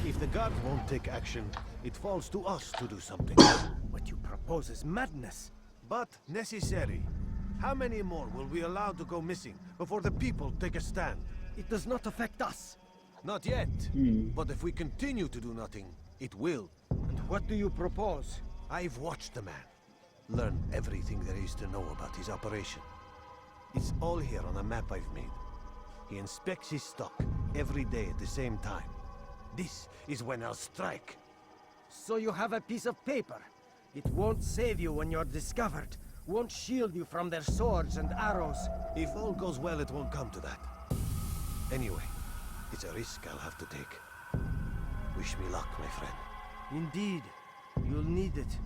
If the guard won't take action, it falls to us to do something. What you propose is madness. But necessary. How many more will we allow to go missing before the people take a stand? It does not affect us. Not yet. But if we continue to do nothing, it will. And what do you propose? I've watched the man. Learn everything there is to know about his operation. It's all here on a map I've made. He inspects his stock every day at the same time. This is when I'll strike. So you have a piece of paper. It won't save you when you're discovered. Won't shield you from their swords and arrows. If all goes well, it won't come to that. Anyway, it's a risk I'll have to take. Wish me luck, my friend. Indeed. You'll need it.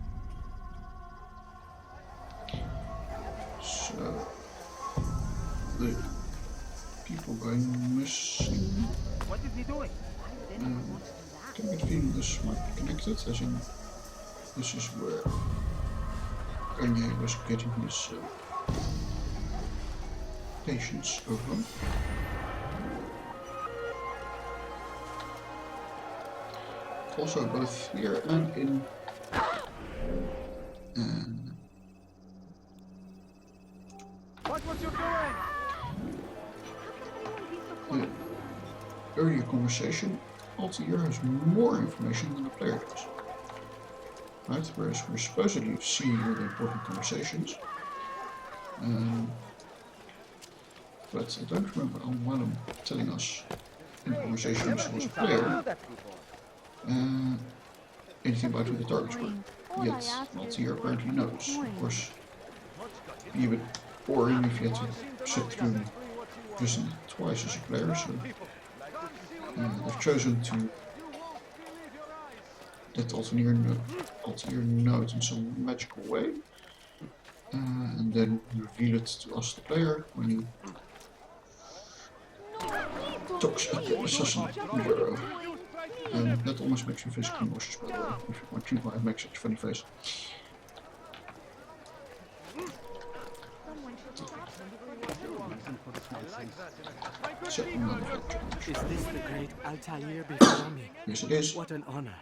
So, the people going missing. What is he doing? Can I get a feeling this might be connected, as in this is where Kanye was getting his patients over. Also both here and in What was you doing? the earlier conversation, Altair has more information than the player does. Right, whereas we're supposedly seeing all the important conversations. But I don't remember Al-Walam telling us in the conversations as a player anything about who the targets were. Yet, Altair apparently knows. Of course, it'd be a bit boring if you had to sit through Prison twice as a player, so I've chosen to let Altair know it in some magical way, and then reveal it to us, the player, when he talks at the assassin bureau. That almost makes me physically nauseous, by the way, if you want to why I make such a funny face. So, is this the great Altair before me? Yes, it is. What an honor.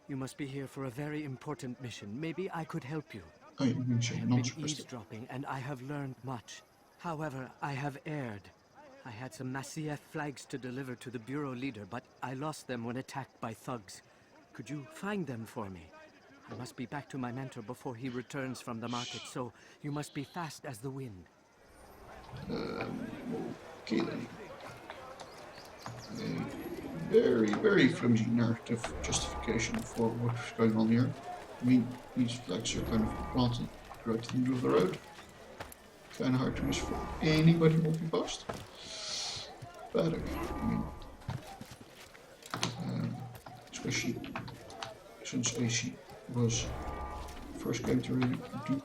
You must be here for a very important mission. Maybe I could help you. Oh, you mean say I have non been eavesdropping, and I have learned much. However, I have erred. I had some Masyaf flags to deliver to the bureau leader, but I lost them when attacked by thugs. Could you find them for me? I must be back to my mentor before he returns from the market, so you must be fast as the wind. Okay then. A very, very flimsy narrative justification for what's going on here. I mean, these flags are kind of planted right in the middle of the road. Kind of hard to miss for anybody walking past. But I mean, especially since AC was first came to really do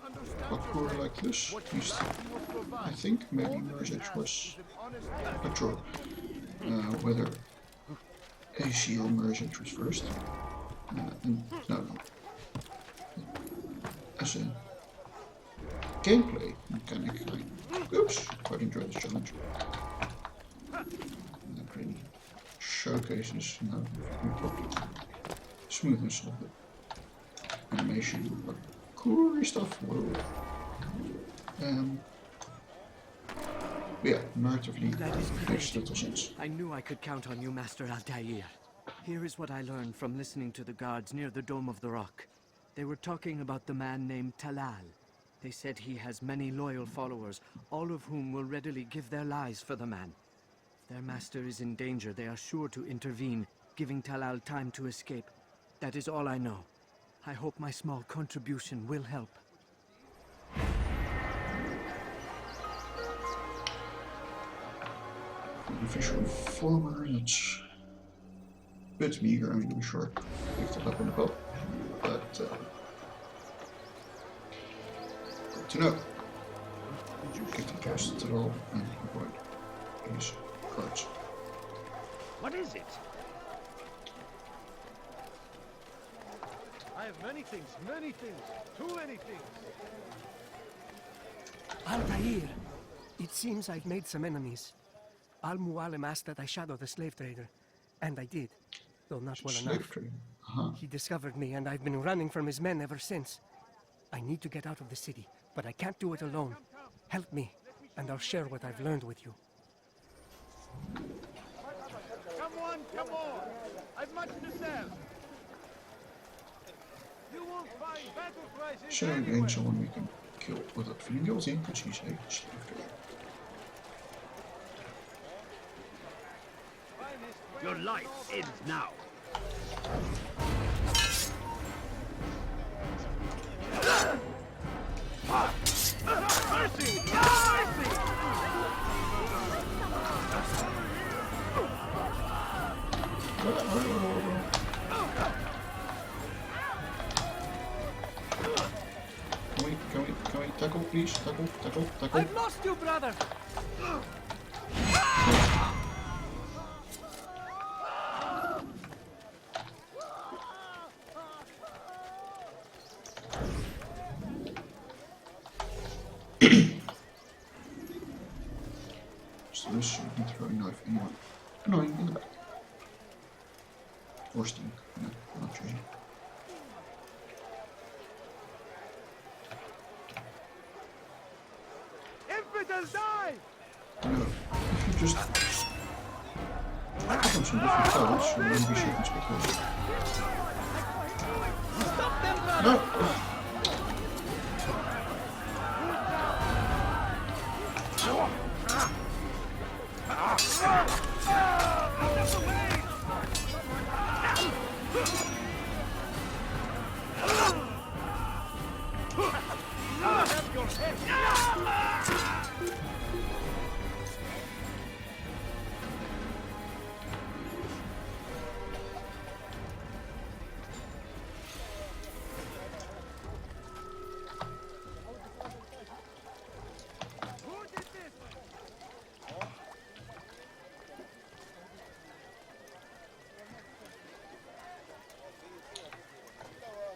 parkour like this, at least I think maybe Mirror's Edge was not sure whether AC or Mirror's Edge was first. And no, as a gameplay mechanic, I quite enjoy this challenge. That really showcases the smoothness of the animation, but cool stuff. But yeah, narratively, That is makes great. little sense. I knew I could count on you, Master Altair. Here is what I learned from listening to the guards near the Dome of the Rock. They were talking about the man named Talal. They said he has many loyal followers, all of whom will readily give their lives for the man. If their master is in danger, they are sure to intervene, giving Talal time to escape. That is all I know. I hope my small contribution will help. Official informer, that's a bit meager. I mean, to be sure, picked it up on the boat, but good to know. Get the cast at all and avoid these cards. What is it? I have many things, too many things. Altair, it seems I've made some enemies. Al-Mualim asked that I shadow the slave trader, and I did, though not well enough. Slave trader. He discovered me, and I've been running from his men ever since. I need to get out of the city, but I can't do it alone. Help me, and I'll share what I've learned with you. Come on! I've much to sell. You won't find battle prices Sharing again someone we can kill without feeling guilty, because he's a slave trader. Your life ends now. Mercy! Mercy! Can we tackle, please? Tackle. I've lost you, brother! Just wish you can throw a knife anyone annoying in the back. Or sting. No, not really. Infidels die! No, if you just pick on some different cards, you won't be circumspect. Stop them, brother! No!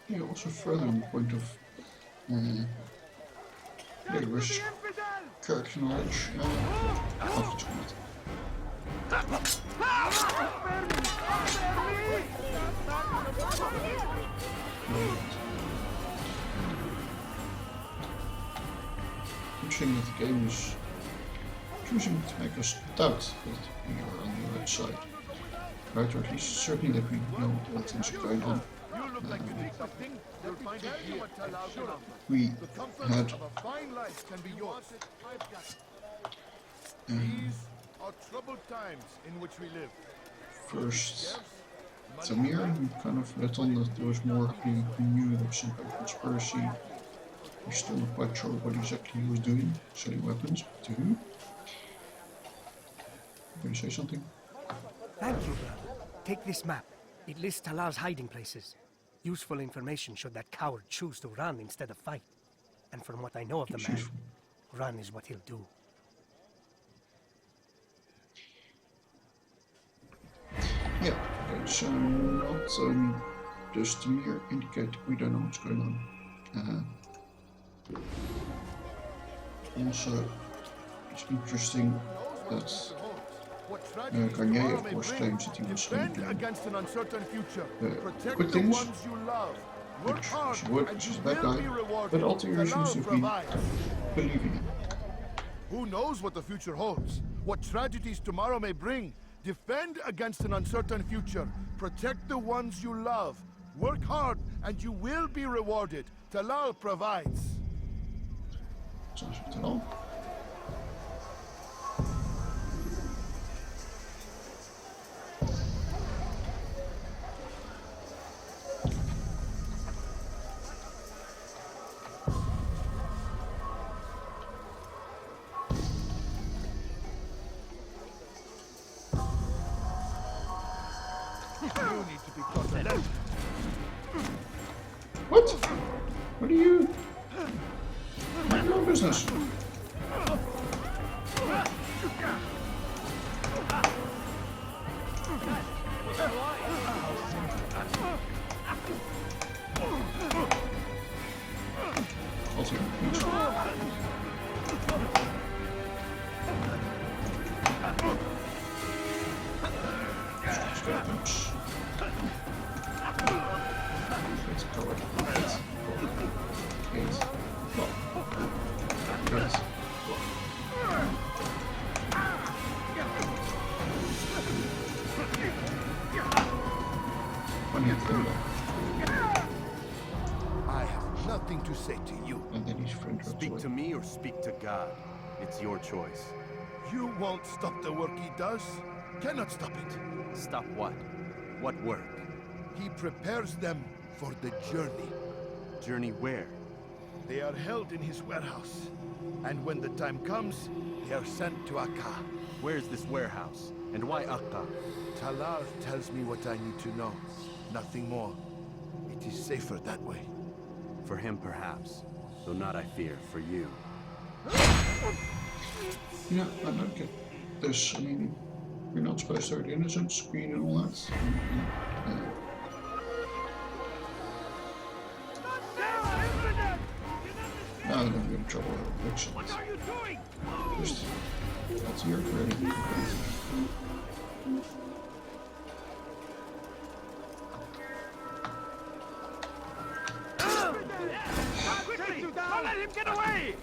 Yeah, also further on the point of rigorous character knowledge of the tournament. Interesting that the game is choosing to make us doubt that we are on the right side. Right, or at least certainly that we know what things are going on. We had troubled times in which we live. First Tamir, who kind of let on that there was more. He knew there was some kind of conspiracy. He's still not quite sure what exactly he was doing, selling weapons. To who? Can you say something? Thank you, brother. Take this map. It lists Talal's hiding places. Useful information should that coward choose to run instead of fight. And from what I know of the man, run is what he'll do. Yeah, okay, so not just Tamir indicate we don't know what's going on. Also, it's interesting that Garnier, of course, claims that he was going to against an uncertain future. Protect good the things, ones you love. Work which hard, is wood, and which you is a bad will guy, be rewarded. but Altair seems to be Provides. believing him. Who knows what the future holds? What tragedies tomorrow may bring? Defend against an uncertain future. Protect the ones you love. Work hard, and you will be rewarded. Talal provides. Talal. You need to be taught a lesson. What? What are you? Mind your own business. Also, let's go with this. Yes. Well. Yes. One hand to the middle. I have nothing to say to you. And then his friend drops Speak away. to me or speak to God. It's your choice. You won't stop the work he does. Cannot stop it. Stop what? What work? He prepares them for the journey. Journey where? They are held in his warehouse. And when the time comes, they are sent to Akka. Where's this warehouse? And why Akka? Talal tells me what I need to know. Nothing more. It is safer that way. For him, perhaps. Though not, I fear, for you. Yeah, I don't get this. I mean, you're not supposed to hurt the innocents, Queen and all that. No, I'm gonna get in trouble with eviction. What are you doing? Just, that's your credit. Quickly! Don't let him get away!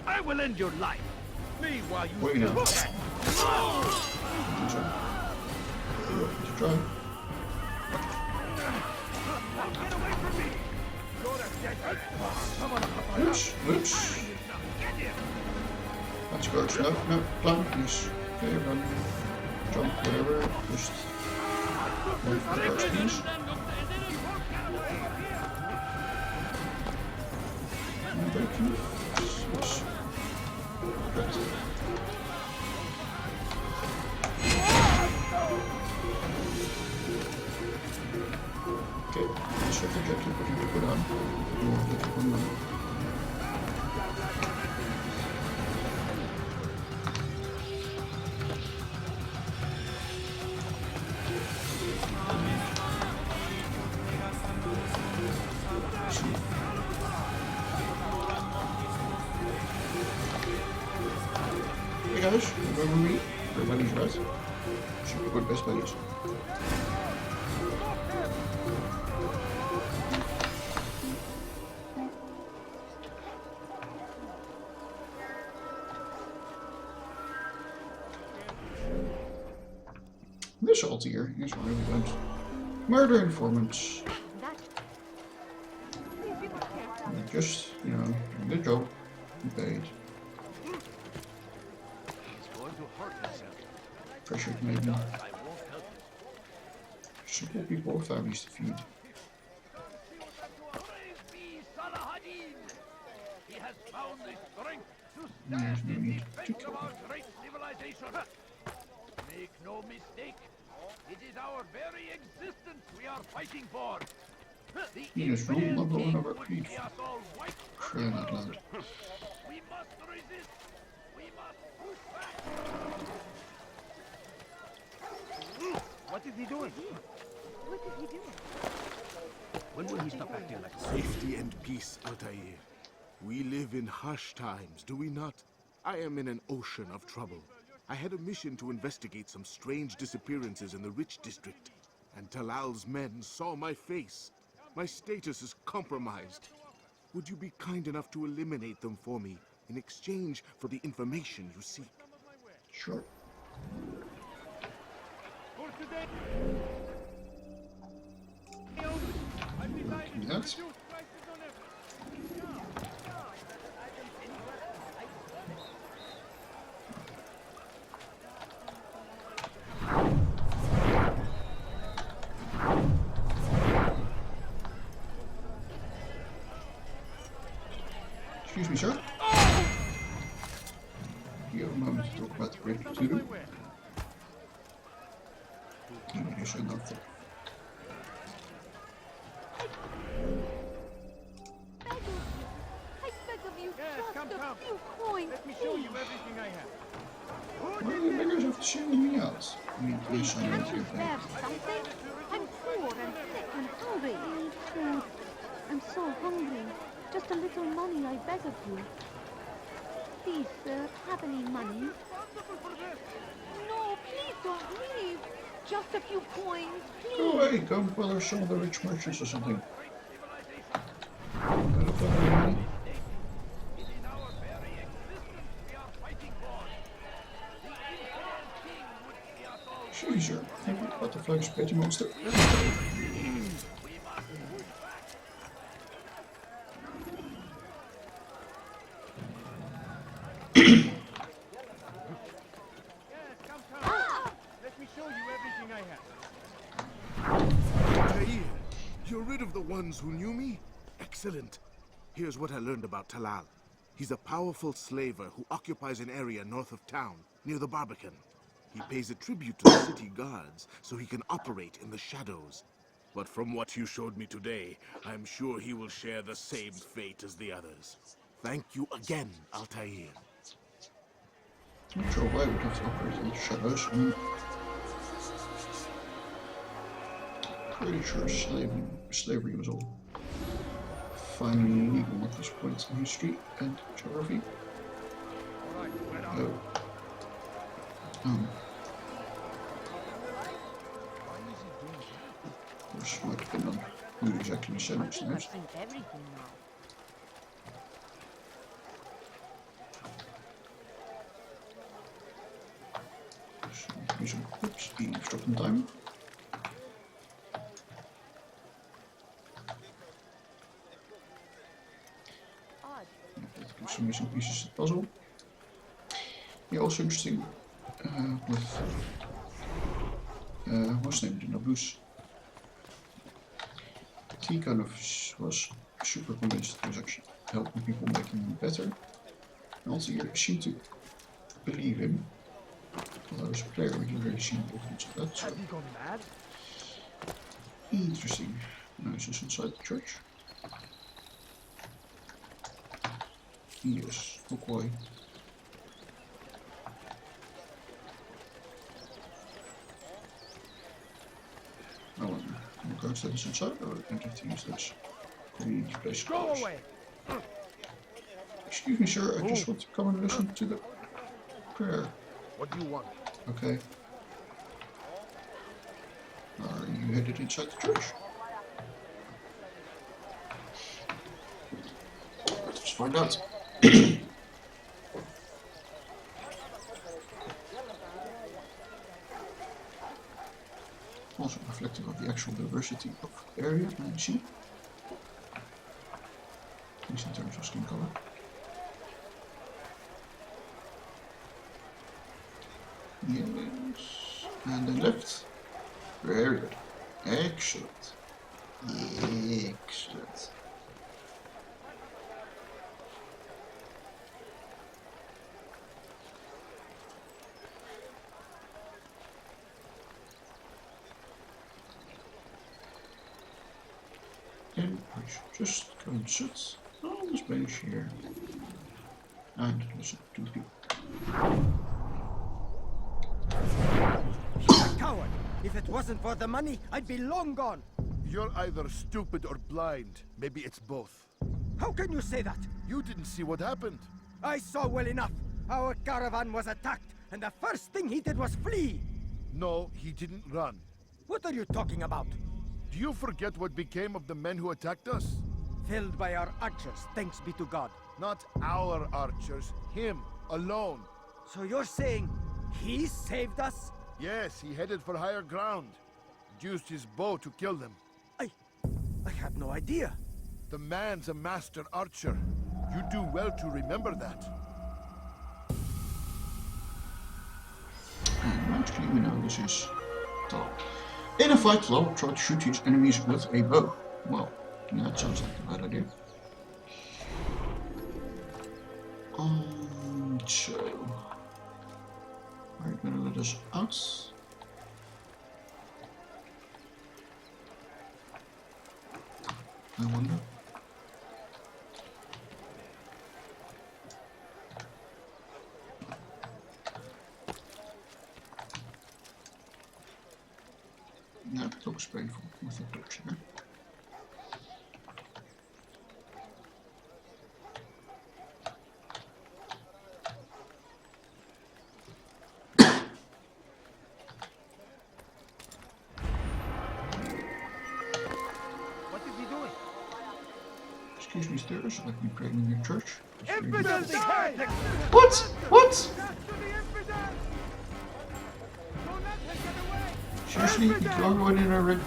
I will end your life. Me while you Wait now. do Did that. you try? Did you try? Get away from me! You're a dead man. Come on, Oops, oops. get him! That's good. No, no, climb, please. Okay, run. Jump, whatever. Just wait for the guards, please. Thank you. Yes. Good. Okay, let's check the objective if you can put on. You won't get it one minute. Hey guys, remember me? Everybody's right. Should be good best buddies. This alt here is really good. Murder informants. Just, you know, the job. You paid. Pressured maybe. Simple people, families to feed. Praise be Salahadin! He has found the strength to There's stand no in need to defense of our great civilization. Make no mistake, it is our very existence we are fighting for. The He is rule infidel number one king of our would creed. see us all wiped from Crying the out earth. loud. We must resist. We must push back. What is he doing? What is he doing? When will he stop acting like this? Safety and peace, Altair. We live in harsh times, do we not? I am in an ocean of trouble. I had a mission to investigate some strange disappearances in the rich district, and Talal's men saw my face. My status is compromised. Would you be kind enough to eliminate them for me in exchange for the information you seek. Sure. For today, Do that. Excuse me, sir. You have a moment to talk about the great Cthulhu. You should not think. I beg of you, Yes, just come. a few coins, Let me show you please. everything I have. Why do you beggars have to single me out? I mean, please, I know Can't what you you're spare something? I'm poor and sick and hungry. I need food. I'm so hungry. Just a little money, I beg of you. Please, sir, have any money? No, please don't leave. Just a few coins, please. Go away, go bother some of the rich merchants or something. Gotta find the money. It is our very existence we are fighting for. The infidel king would see us all. Caesar, have you got the flag spaghetti monster? We must push back. Yes, come. Let me show you everything I have. Altair, you're rid of the ones who knew me? Excellent. Here's what I learned about Talal. He's a powerful slaver who occupies an area north of town, near the Barbican. He pays a tribute to the city guards so he can operate in the shadows. But from what you showed me today, I'm sure he will share the same fate as the others. Thank you again, Altair. Not sure why we'd have to operate in the shadows. I mean, pretty sure slavery was all fine legal at this point in history and geography. Oh. Of course, might depend on who exactly said it. Everything now. Oops, eavesdropping time. Some missing pieces of the puzzle. Yeah, also interesting with what's his name, the Nablus. He kind of was super convinced he was actually helping people, making them better. And also you seem to believe him. Although as a player we didn't really see evidence of that. So. Have you gone mad? Interesting. Now is this inside the church? Yes, look why. Oh, and the cards that is inside, or empty things that's community place closed. Go away! Excuse me, sir, I just want to come and listen to the prayer. What do you want? Okay. Are you headed inside the church? Let's find out. Also reflective of the actual diversity of the area, I see. At least in terms of skin color. Yes. And then left. Very good. Excellent. Excellent. And I should just go and sit on this bench here and listen to the people. He's a coward. If it wasn't for the money, I'd be long gone. You're either stupid or blind. Maybe it's both. How can you say that? You didn't see what happened. I saw well enough. Our caravan was attacked, and the first thing he did was flee. No, he didn't run. What are you talking about? Do you forget what became of the men who attacked us? Felled by our archers, thanks be to God. Not our archers, him, alone. So you're saying he saved us? Yes, he headed for higher ground. Used his bow to kill them. I had no idea. The man's a master archer. You do well to remember that. And actually, we know this is Tal. In a fight, Tal will try to shoot his enemies with a bow. Well, that sounds like a bad idea. So, are you gonna let us out? I wonder. Ja, dat looks painful with the torch here. What is he doing? Excuse me, stairs, let me pray in your church. Infidels! Die! What? What? Seriously, you throw everyone in a red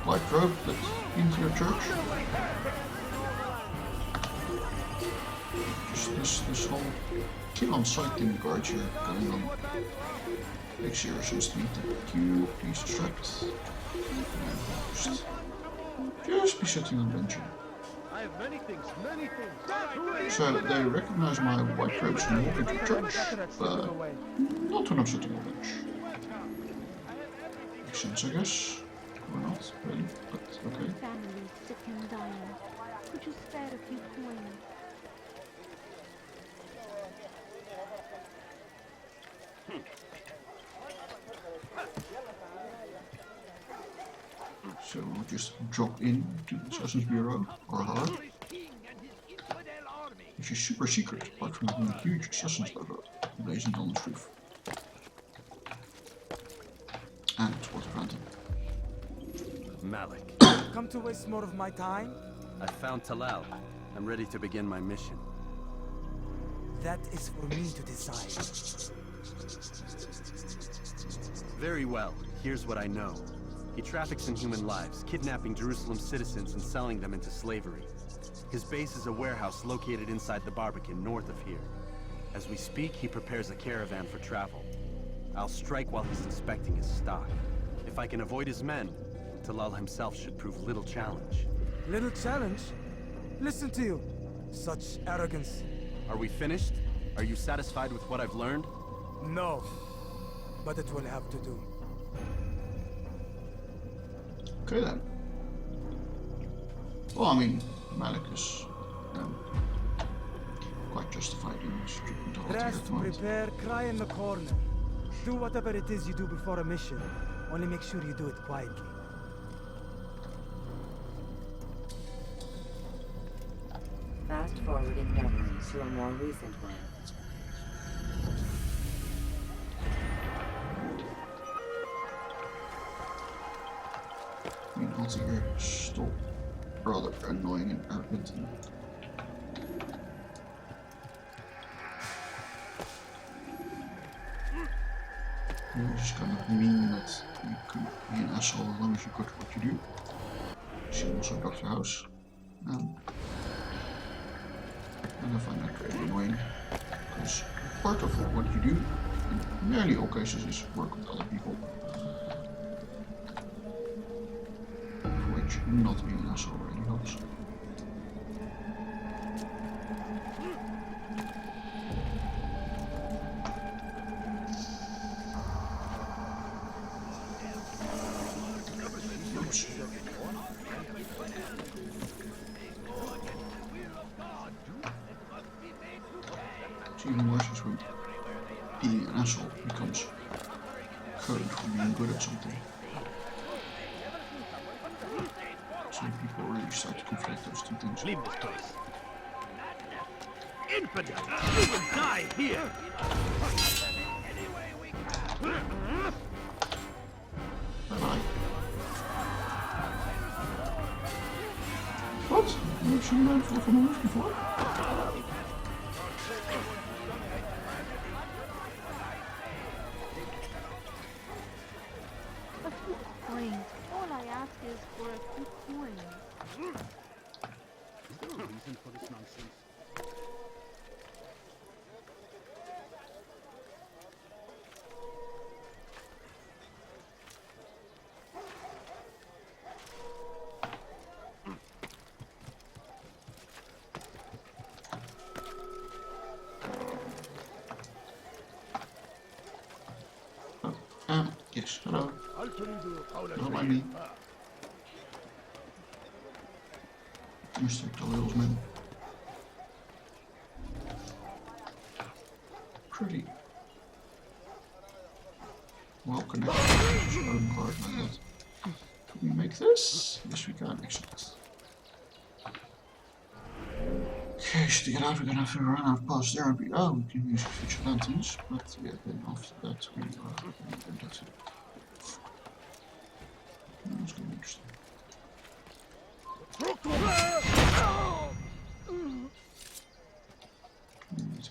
white robe that's into your church? Just this whole kill on sight thing guards here going on. Make serious need that you please distract. Just be sitting on bench. I have many things, many things. So they recognize my white robes and walk into church, but not when I'm sitting on bench. Makes sense, I guess. Or not, really, but okay. Families sick and dying. Could you spare a few coins? So we'll just drop in to the Assassin's Bureau, or her, which is super secret, apart from having a huge Assassin's logo blazoned on its roof. And it's worth granted. Malik, Come to waste more of my time? I found Talal. I'm ready to begin my mission. That is for me to decide. Very well. Here's what I know. He traffics in human lives, kidnapping Jerusalem citizens and selling them into slavery. His base is a warehouse located inside the Barbican, north of here. As we speak, he prepares a caravan for travel. I'll strike while he's inspecting his stock. If I can avoid his men, Talal himself should prove little challenge. Little challenge? Listen to you. Such arrogance. Are we finished? Are you satisfied with what I've learned? No. But it will have to do. Okay then. Well, I mean, Malik is quite justified in his treatment of Rest, prepare, cry in the corner. Do whatever it is you do before a mission. Only make sure you do it quietly. Fast forward in memory to a more recent one. I mean, Altair is still rather annoying and arrogant. And it's just kind of mean that you could be an asshole as long as you're good at what you do. She also Dr. House. And I find that very annoying. Because part of what you do, in nearly all cases, is work with other people. For which not being an asshole really helps. Oops. It's even worse as when being an asshole becomes code for being good at something. Some people really start to conflate those two things. Leave this place. Infidel! You will die here! Bye-bye. What? You've seen a man fall from a roof before? is for a few coins. Is there a reason for this nonsense? Yes, hello. Don't mind me. Mr. Talilsman. Pretty well connected to his own card like that. Can we make this? Yes, we can, excellent. Okay, so to get out, we're gonna have to run out past there and be. Oh, we can use future lanterns, but yeah, then after that, we need that too. That's gonna be interesting.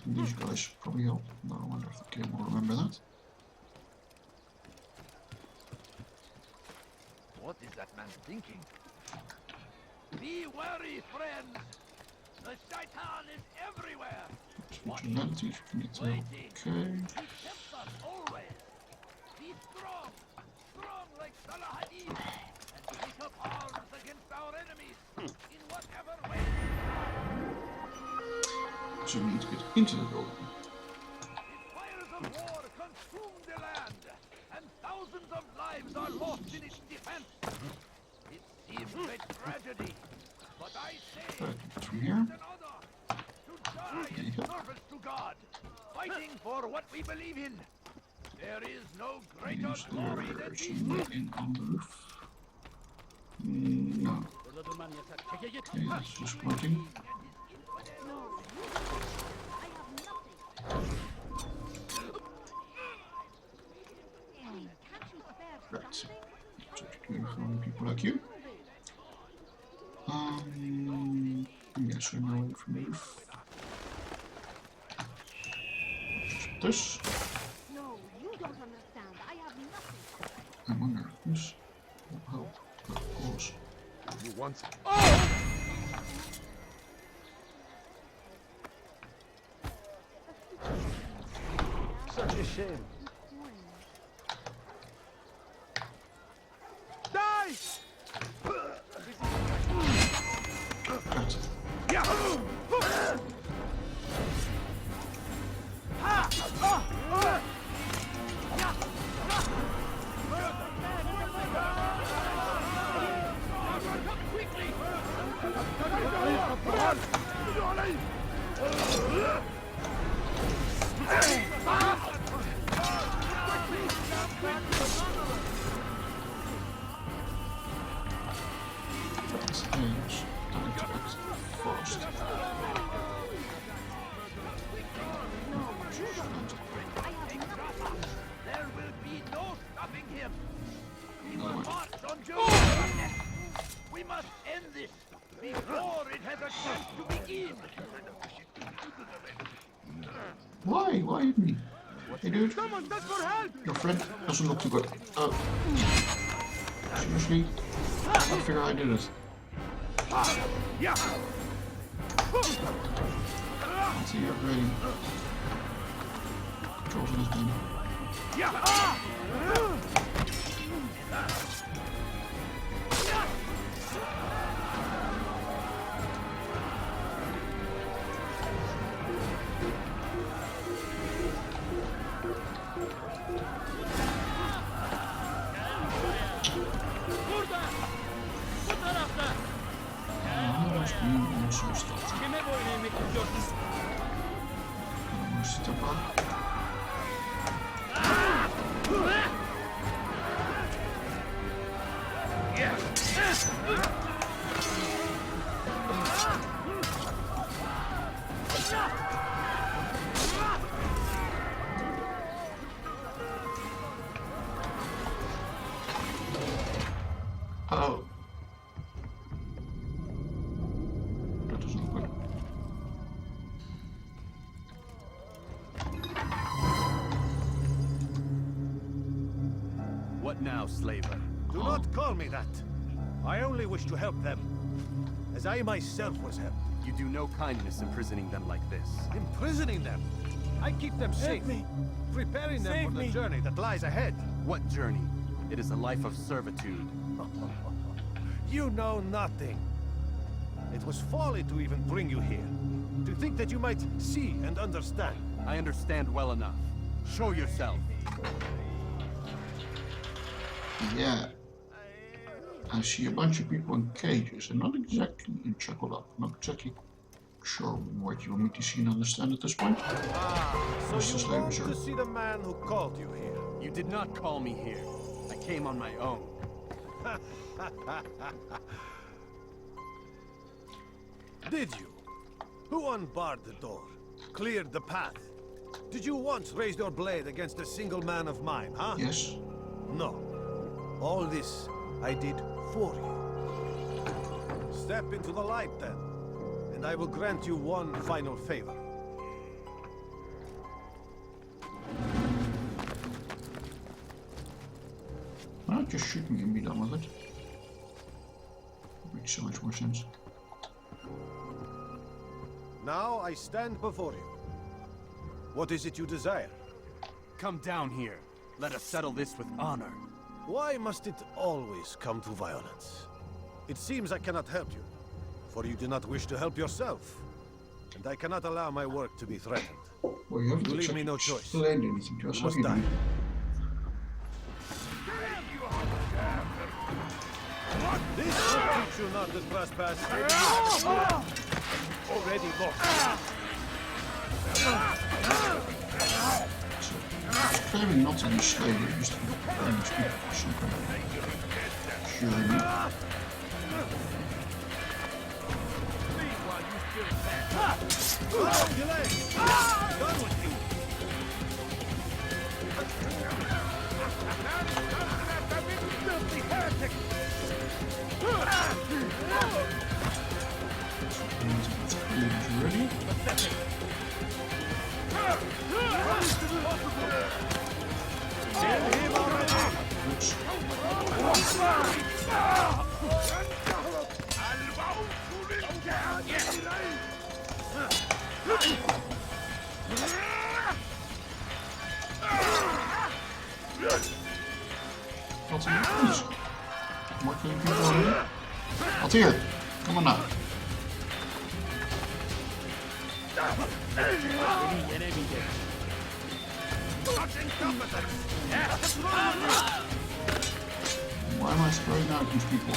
These guys probably help. No, I wonder if the game will remember that. What is that man thinking? Be wary, friends! The Shaitan is everywhere! Functionality, if you can get to. Okay. He tempts us always! Be strong! Strong like Salahadin! And take up arms against our enemies! In whatever way! So we need to get into the building. The fires of war consume the land! And thousands of lives are lost in its defense! It seems a tragedy! But I say, From here. to die in service to God, fighting for what we believe in. There is no greater glory than these. In on the roof. No. Okay, that's just working. Right. So from people like you. Yes, we're going from the roof. This. No, you don't understand. I have nothing. I wonder if this will help. Of course. You want? Such a shame. Die! Right. That's H. Time to act fast. There will be no stopping him. He will march on Jerusalem. We must end this before it has a chance to begin. Why? Why didn't he? Hey dude, Someone, that's for help! your friend doesn't look too good. Oh. Seriously? I can't figure out how I did it. Yeah! Let's see your upgrading. Controls on this game. Yeah! Step up. Oh. That doesn't look good. What now, slaver? Do not call me that. I only wish to help them, as I myself was helped. You do no kindness imprisoning them like this. Imprisoning them? I keep them safe, preparing them for the journey that lies ahead. What journey? It is a life of servitude. You know nothing. It was folly to even bring you here. To think that you might see and understand. I understand well enough. Show yourself. Yeah. I see a bunch of people in cages and not exactly in chuckled up. Not exactly sure what you want me to see and understand at this point. So you want to see the man who called you here? You did not call me here. I came on my own. Did you? Who unbarred the door? Cleared the path? Did you once raise your blade against a single man of mine, huh? Yes. No. All this I did for you. Step into the light then, and I will grant you one final favor. Why not just shoot me and be done with it? Makes so much more sense. Now I stand before you. What is it you desire? Come down here. Let us settle this with honor. Why must it always come to violence? It seems I cannot help you, for you do not wish to help yourself. And I cannot allow my work to be threatened. Well, you haven't You leave me no choice. explained anything to us. You must have you? die. This will teach you not to trespass. Already lost. It's claiming not to be slavery, just to be preparing these people for some kind of journey. Done with you. Filthy heretic! Ready? What's in this? What can you do for me? I'll take it. Come on now. Why am I spraying out these people?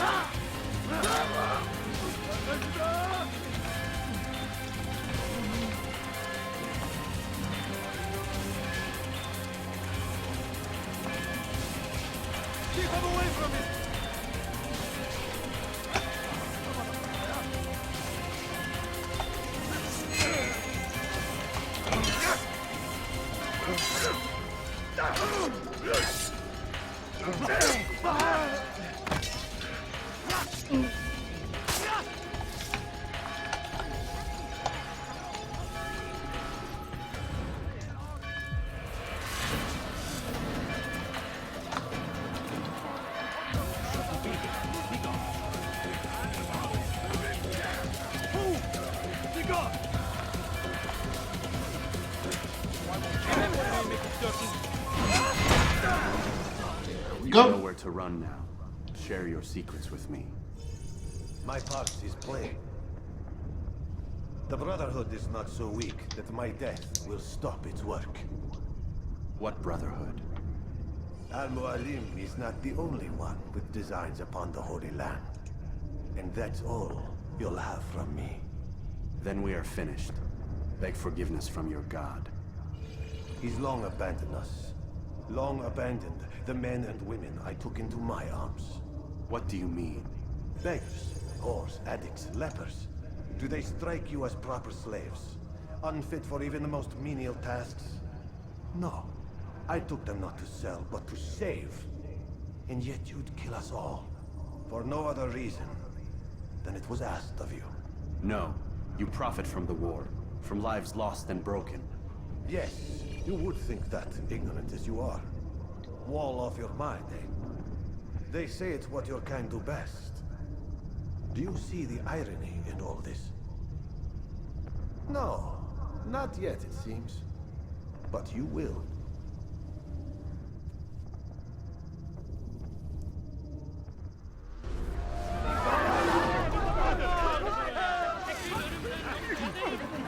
Keep him away from me! You know where to run now. Share your secrets with me. My part is plain. The Brotherhood is not so weak that my death will stop its work. What Brotherhood? Al-Mu'alim is not the only one with designs upon the Holy Land. And that's all you'll have from me. Then we are finished. Beg forgiveness from your god. He's long abandoned us. Long abandoned the men and women I took into my arms. What do you mean? Beggars, whores, addicts, lepers. Do they strike you as proper slaves? Unfit for even the most menial tasks? No. I took them not to sell, but to save. And yet you'd kill us all. For no other reason than it was asked of you. No. You profit from the war. From lives lost and broken. Yes, you would think that, ignorant as you are. Wall off your mind, eh? They say it's what your kind do best. Do you see the irony in all this? No, not yet, it seems. But you will.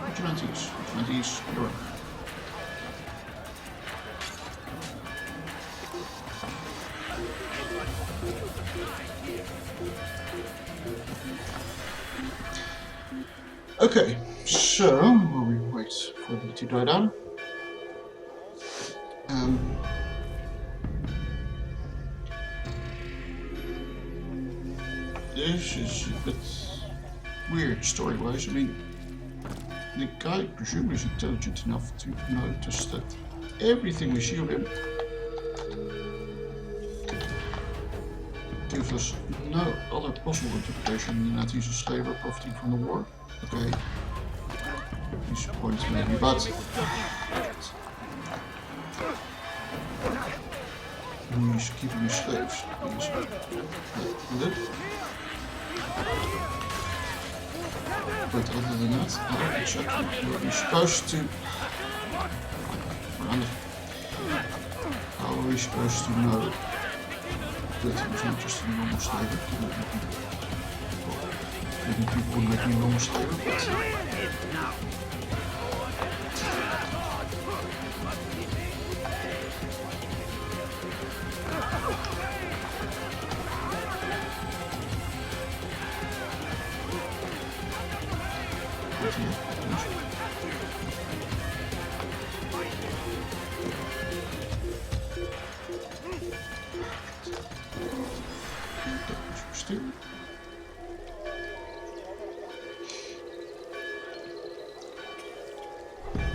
Vigilantes, Europe. Okay, so while we wait for them to die down, this is a bit weird story-wise. I mean, the guy presumably is intelligent enough to notice that everything we see of him gives us no other possible interpretation than that he's a slaver profiting from the war. Okay, these points maybe, but he's keeping his slaves. But other than that, I don't exactly what he's supposed to. How are we supposed to know that he was not just a normal slave? Maybe people would make me a normal slave, but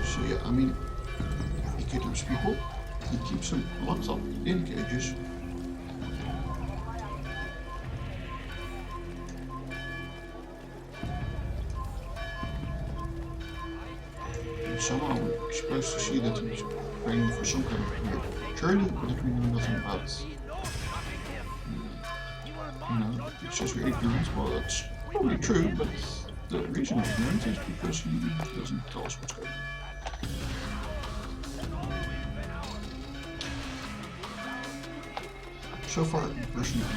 so yeah, I mean, he kidnaps people, he keeps them locked up in cages. And somehow we're supposed to see that he's praying for some kind of weird journey that we know nothing about. You know, it says we're ignorant. Well, that's probably true, but the reason we're ignorant is because he doesn't tell us what's going on. So far, personally, I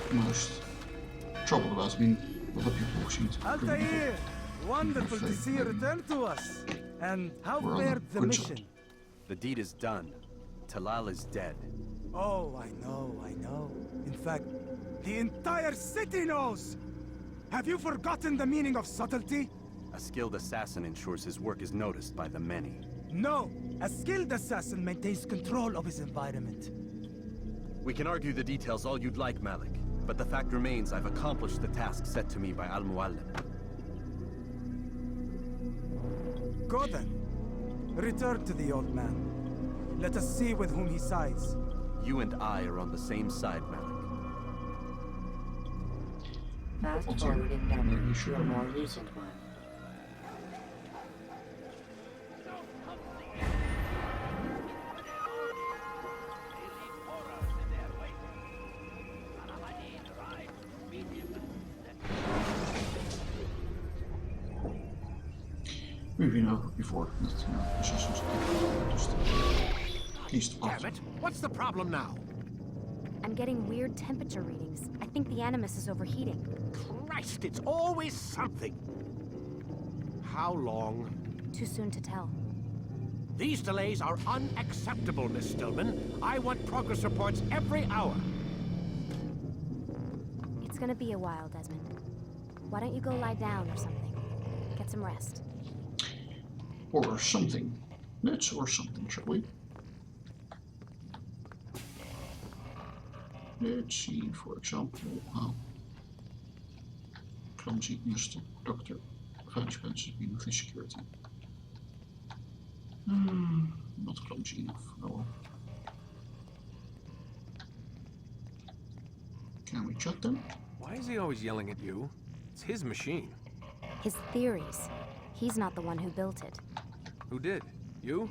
feel most troubled about. I mean, other people seem to be Altair, wonderful to see you return to us. And how fared the mission? The deed is done. Talal is dead. Oh, I know. In fact, the entire city knows! Have you forgotten the meaning of subtlety? A skilled assassin ensures his work is noticed by the many. No! A skilled assassin maintains control of his environment. We can argue the details all you'd like, Malik, but the fact remains I've accomplished the task set to me by Al-Muallim. Go then. Return to the old man. Let us see with whom he sides. You and I are on the same side, Malik. Fast forwarding memory to a more recent one. We've been over before, that assassins just at least Damn it! What's the problem now? I'm getting weird temperature readings. I think the Animus is overheating. Christ, it's always something. How long? Too soon to tell. These delays are unacceptable, Miss Stillman. I want progress reports every hour. It's gonna be a while, Desmond. Why don't you go lie down or something? Get some rest. Or something. Let's or something, shall we? Let's see, for example, how clumsy Mr. Dr. Van Spence has been with his security. Not clumsy enough. Oh well. Can we chat them? Why is he always yelling at you? It's his machine. His theories. He's not the one who built it. Who did? You?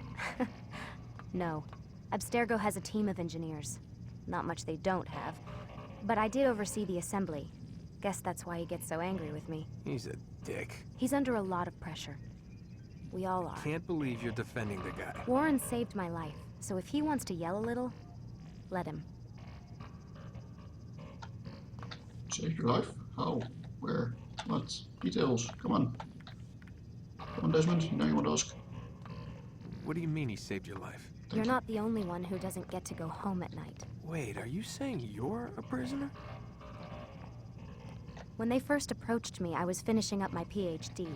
No. Abstergo has a team of engineers. Not much they don't have. But I did oversee the assembly. Guess that's why he gets so angry with me. He's a dick. He's under a lot of pressure. We all are. Can't believe you're defending the guy. Warren saved my life, so if he wants to yell a little, let him. Saved your life? How? Where? What? Details. Come on. Come on, Desmond. You know you want to ask. What do you mean he saved your life? You're not the only one who doesn't get to go home at night. Wait, are you saying you're a prisoner? When they first approached me, I was finishing up my PhD.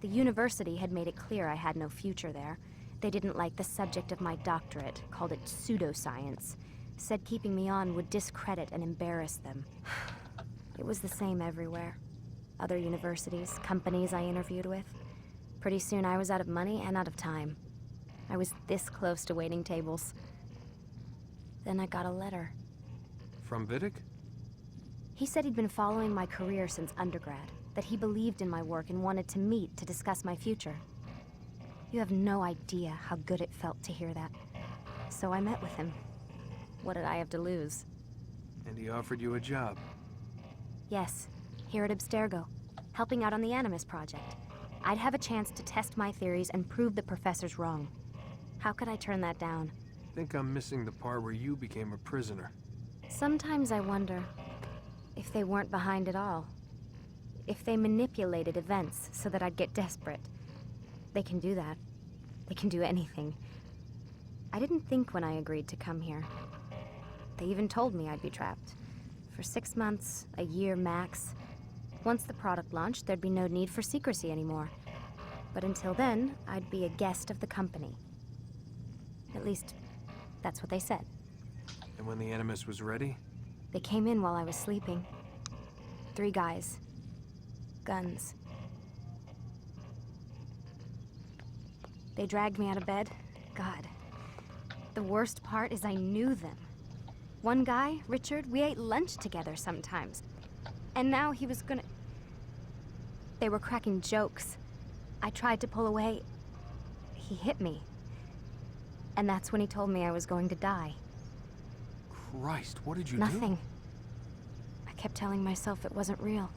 The university had made it clear I had no future there. They didn't like the subject of my doctorate, called it pseudoscience. Said keeping me on would discredit and embarrass them. It was the same everywhere. Other universities, companies I interviewed with. Pretty soon I was out of money and out of time. I was this close to waiting tables. Then I got a letter. From Vidic? He said he'd been following my career since undergrad, that he believed in my work and wanted to meet to discuss my future. You have no idea how good it felt to hear that. So I met with him. What did I have to lose? And he offered you a job. Yes, here at Abstergo, helping out on the Animus project. I'd have a chance to test my theories and prove the professor's wrong. How could I turn that down? I think I'm missing the part where you became a prisoner. Sometimes I wonder if they weren't behind it all. If they manipulated events so that I'd get desperate. They can do that. They can do anything. I didn't think when I agreed to come here. They even told me I'd be trapped. For 6 months, a year max. Once the product launched, there'd be no need for secrecy anymore. But until then, I'd be a guest of the company. At least, that's what they said. And when the Animus was ready? They came in while I was sleeping. 3 guys. Guns. They dragged me out of bed. God. The worst part is I knew them. One guy, Richard, we ate lunch together sometimes. And now he was gonna... They were cracking jokes. I tried to pull away. He hit me. And that's when he told me I was going to die. Christ, what did you do? Nothing. I kept telling myself it wasn't real.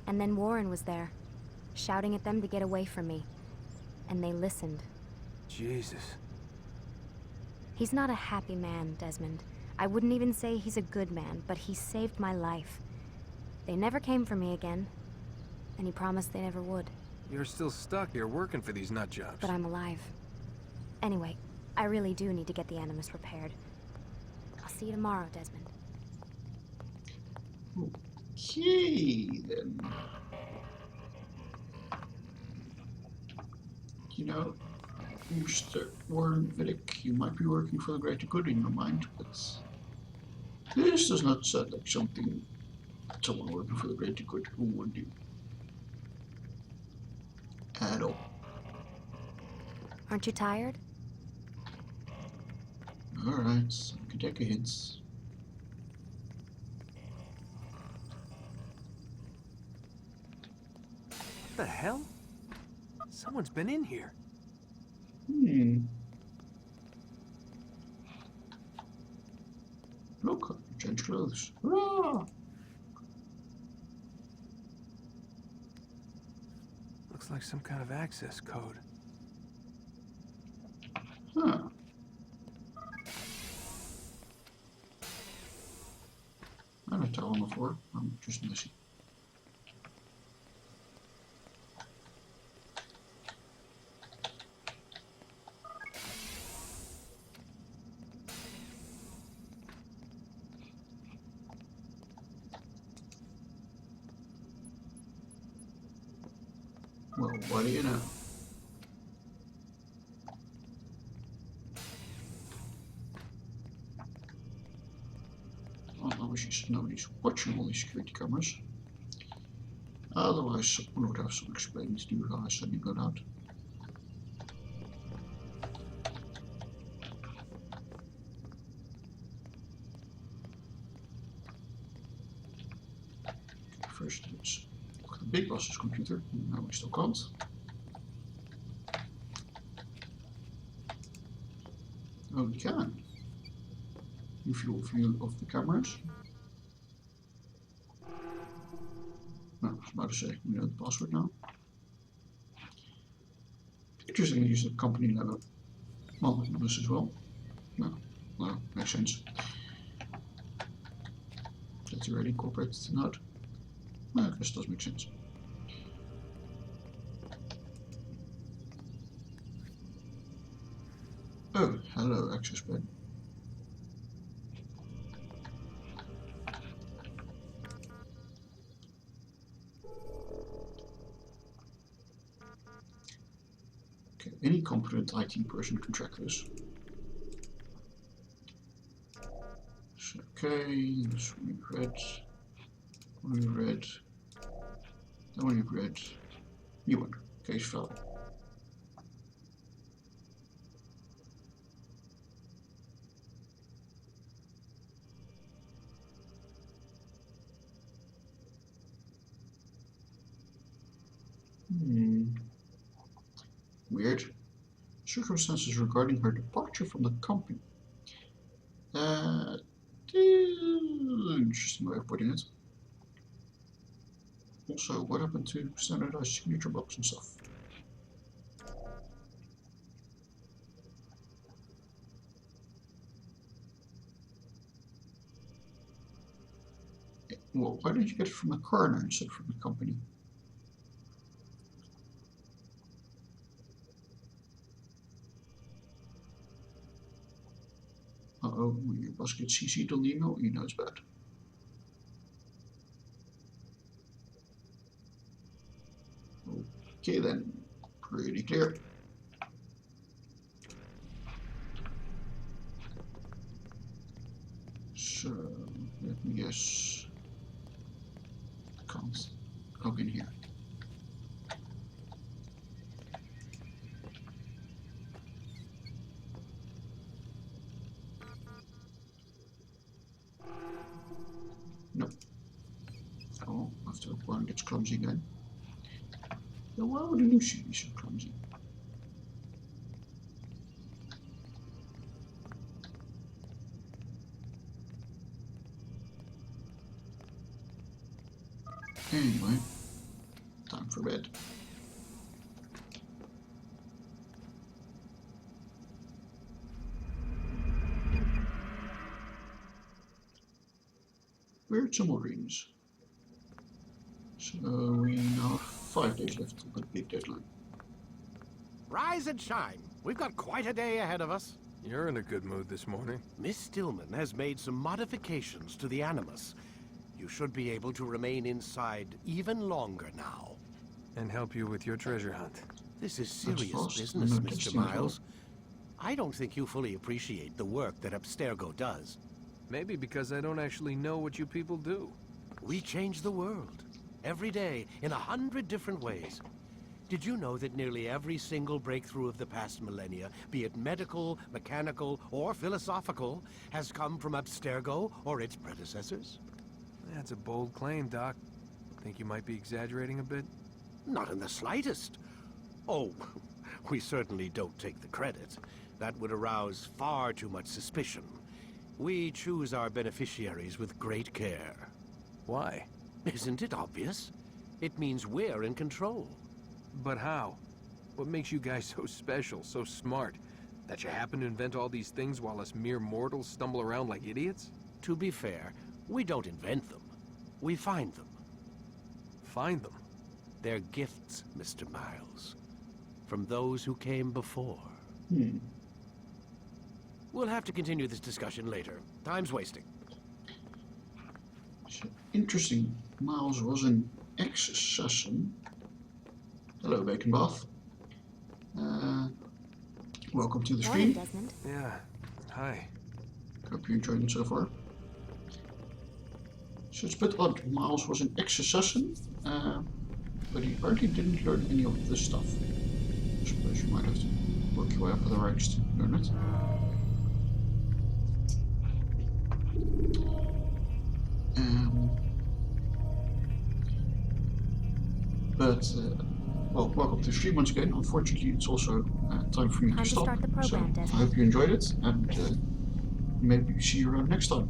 And then Warren was there, shouting at them to get away from me. And they listened. Jesus. He's not a happy man, Desmond. I wouldn't even say he's a good man, but he saved my life. They never came for me again, and he promised they never would. You're still stuck here working for these nut jobs. But I'm alive. Anyway, I really do need to get the Animus repaired. I'll see you tomorrow, Desmond. Okay, then. You know, Mr. Warren Vidic, you might be working for the greater good in your mind, but this does not sound like something someone working for the greater good who would do. At all. Aren't you tired? Alright, I can take a hint. What the hell? Someone's been in here. Look, change clothes. Hurrah! Looks like some kind of access code. Huh. I haven't told him before. I'm just missing. Well, what do you know? Well, nobody's watching all these security cameras. Otherwise, someone would have some explaining to do how I suddenly got out. First, let's look at the big boss's computer. No, we still can't. Oh, we can. View of the cameras. about to say, we know the password now. Interesting to use the company logo. Well, this as well. No, makes sense. That's already incorporated node. No, this does make sense. Oh, hello, access bed. Okay, any competent IT person can track this. So, okay, this one we've read. One we've read. That one we've read. New one. Case file. Weird. Circumstances regarding her departure from the company. Interesting way of putting it. Also, what happened to standardized signature blocks and stuff? Well, why did you get it from the coroner instead of from the company? Uh-oh, when your boss gets CC'd on the email, you know it's bad. Okay then, pretty clear. So, let me guess. Can't log in here. Nope. Oh, after one gets clumsy again. Now, why would a new ship be so clumsy? Anyway, time for bed. Weird submarines. So we now have 5 days left to the big deadline. Rise and shine. We've got quite a day ahead of us. You're in a good mood this morning. Miss Stillman has made some modifications to the Animus. You should be able to remain inside even longer now. And help you with your treasure hunt. This is serious business, Mr. Miles. I don't think you fully appreciate the work that Abstergo does. Maybe because I don't actually know what you people do. We change the world. Every day, in 100 different ways. Did you know that nearly every single breakthrough of the past millennia, be it medical, mechanical, or philosophical, has come from Abstergo or its predecessors? That's a bold claim, Doc. Think you might be exaggerating a bit? Not in the slightest. Oh, we certainly don't take the credit. That would arouse far too much suspicion. We choose our beneficiaries with great care. Why? Isn't it obvious? It means we're in control. But how? What makes you guys so special, so smart? That you happen to invent all these things while us mere mortals stumble around like idiots? To be fair, we don't invent them. We find them. Find them? They're gifts, Mr. Miles. From those who came before. We'll have to continue this discussion later. Time's wasting. So, interesting. Miles was an ex-assassin. Hello, Bacon Bath. Welcome to the stream. Desmond. Yeah. Hi. Hope you enjoyed it so far. So it's a bit odd. Miles was an ex-assassin, but he apparently didn't learn any of this stuff. I suppose you might have to work your way up the ranks to learn it. Well, welcome to the stream once again. Unfortunately, it's also time for me to stop. Start the program, so I hope you enjoyed it, and maybe see you around next time.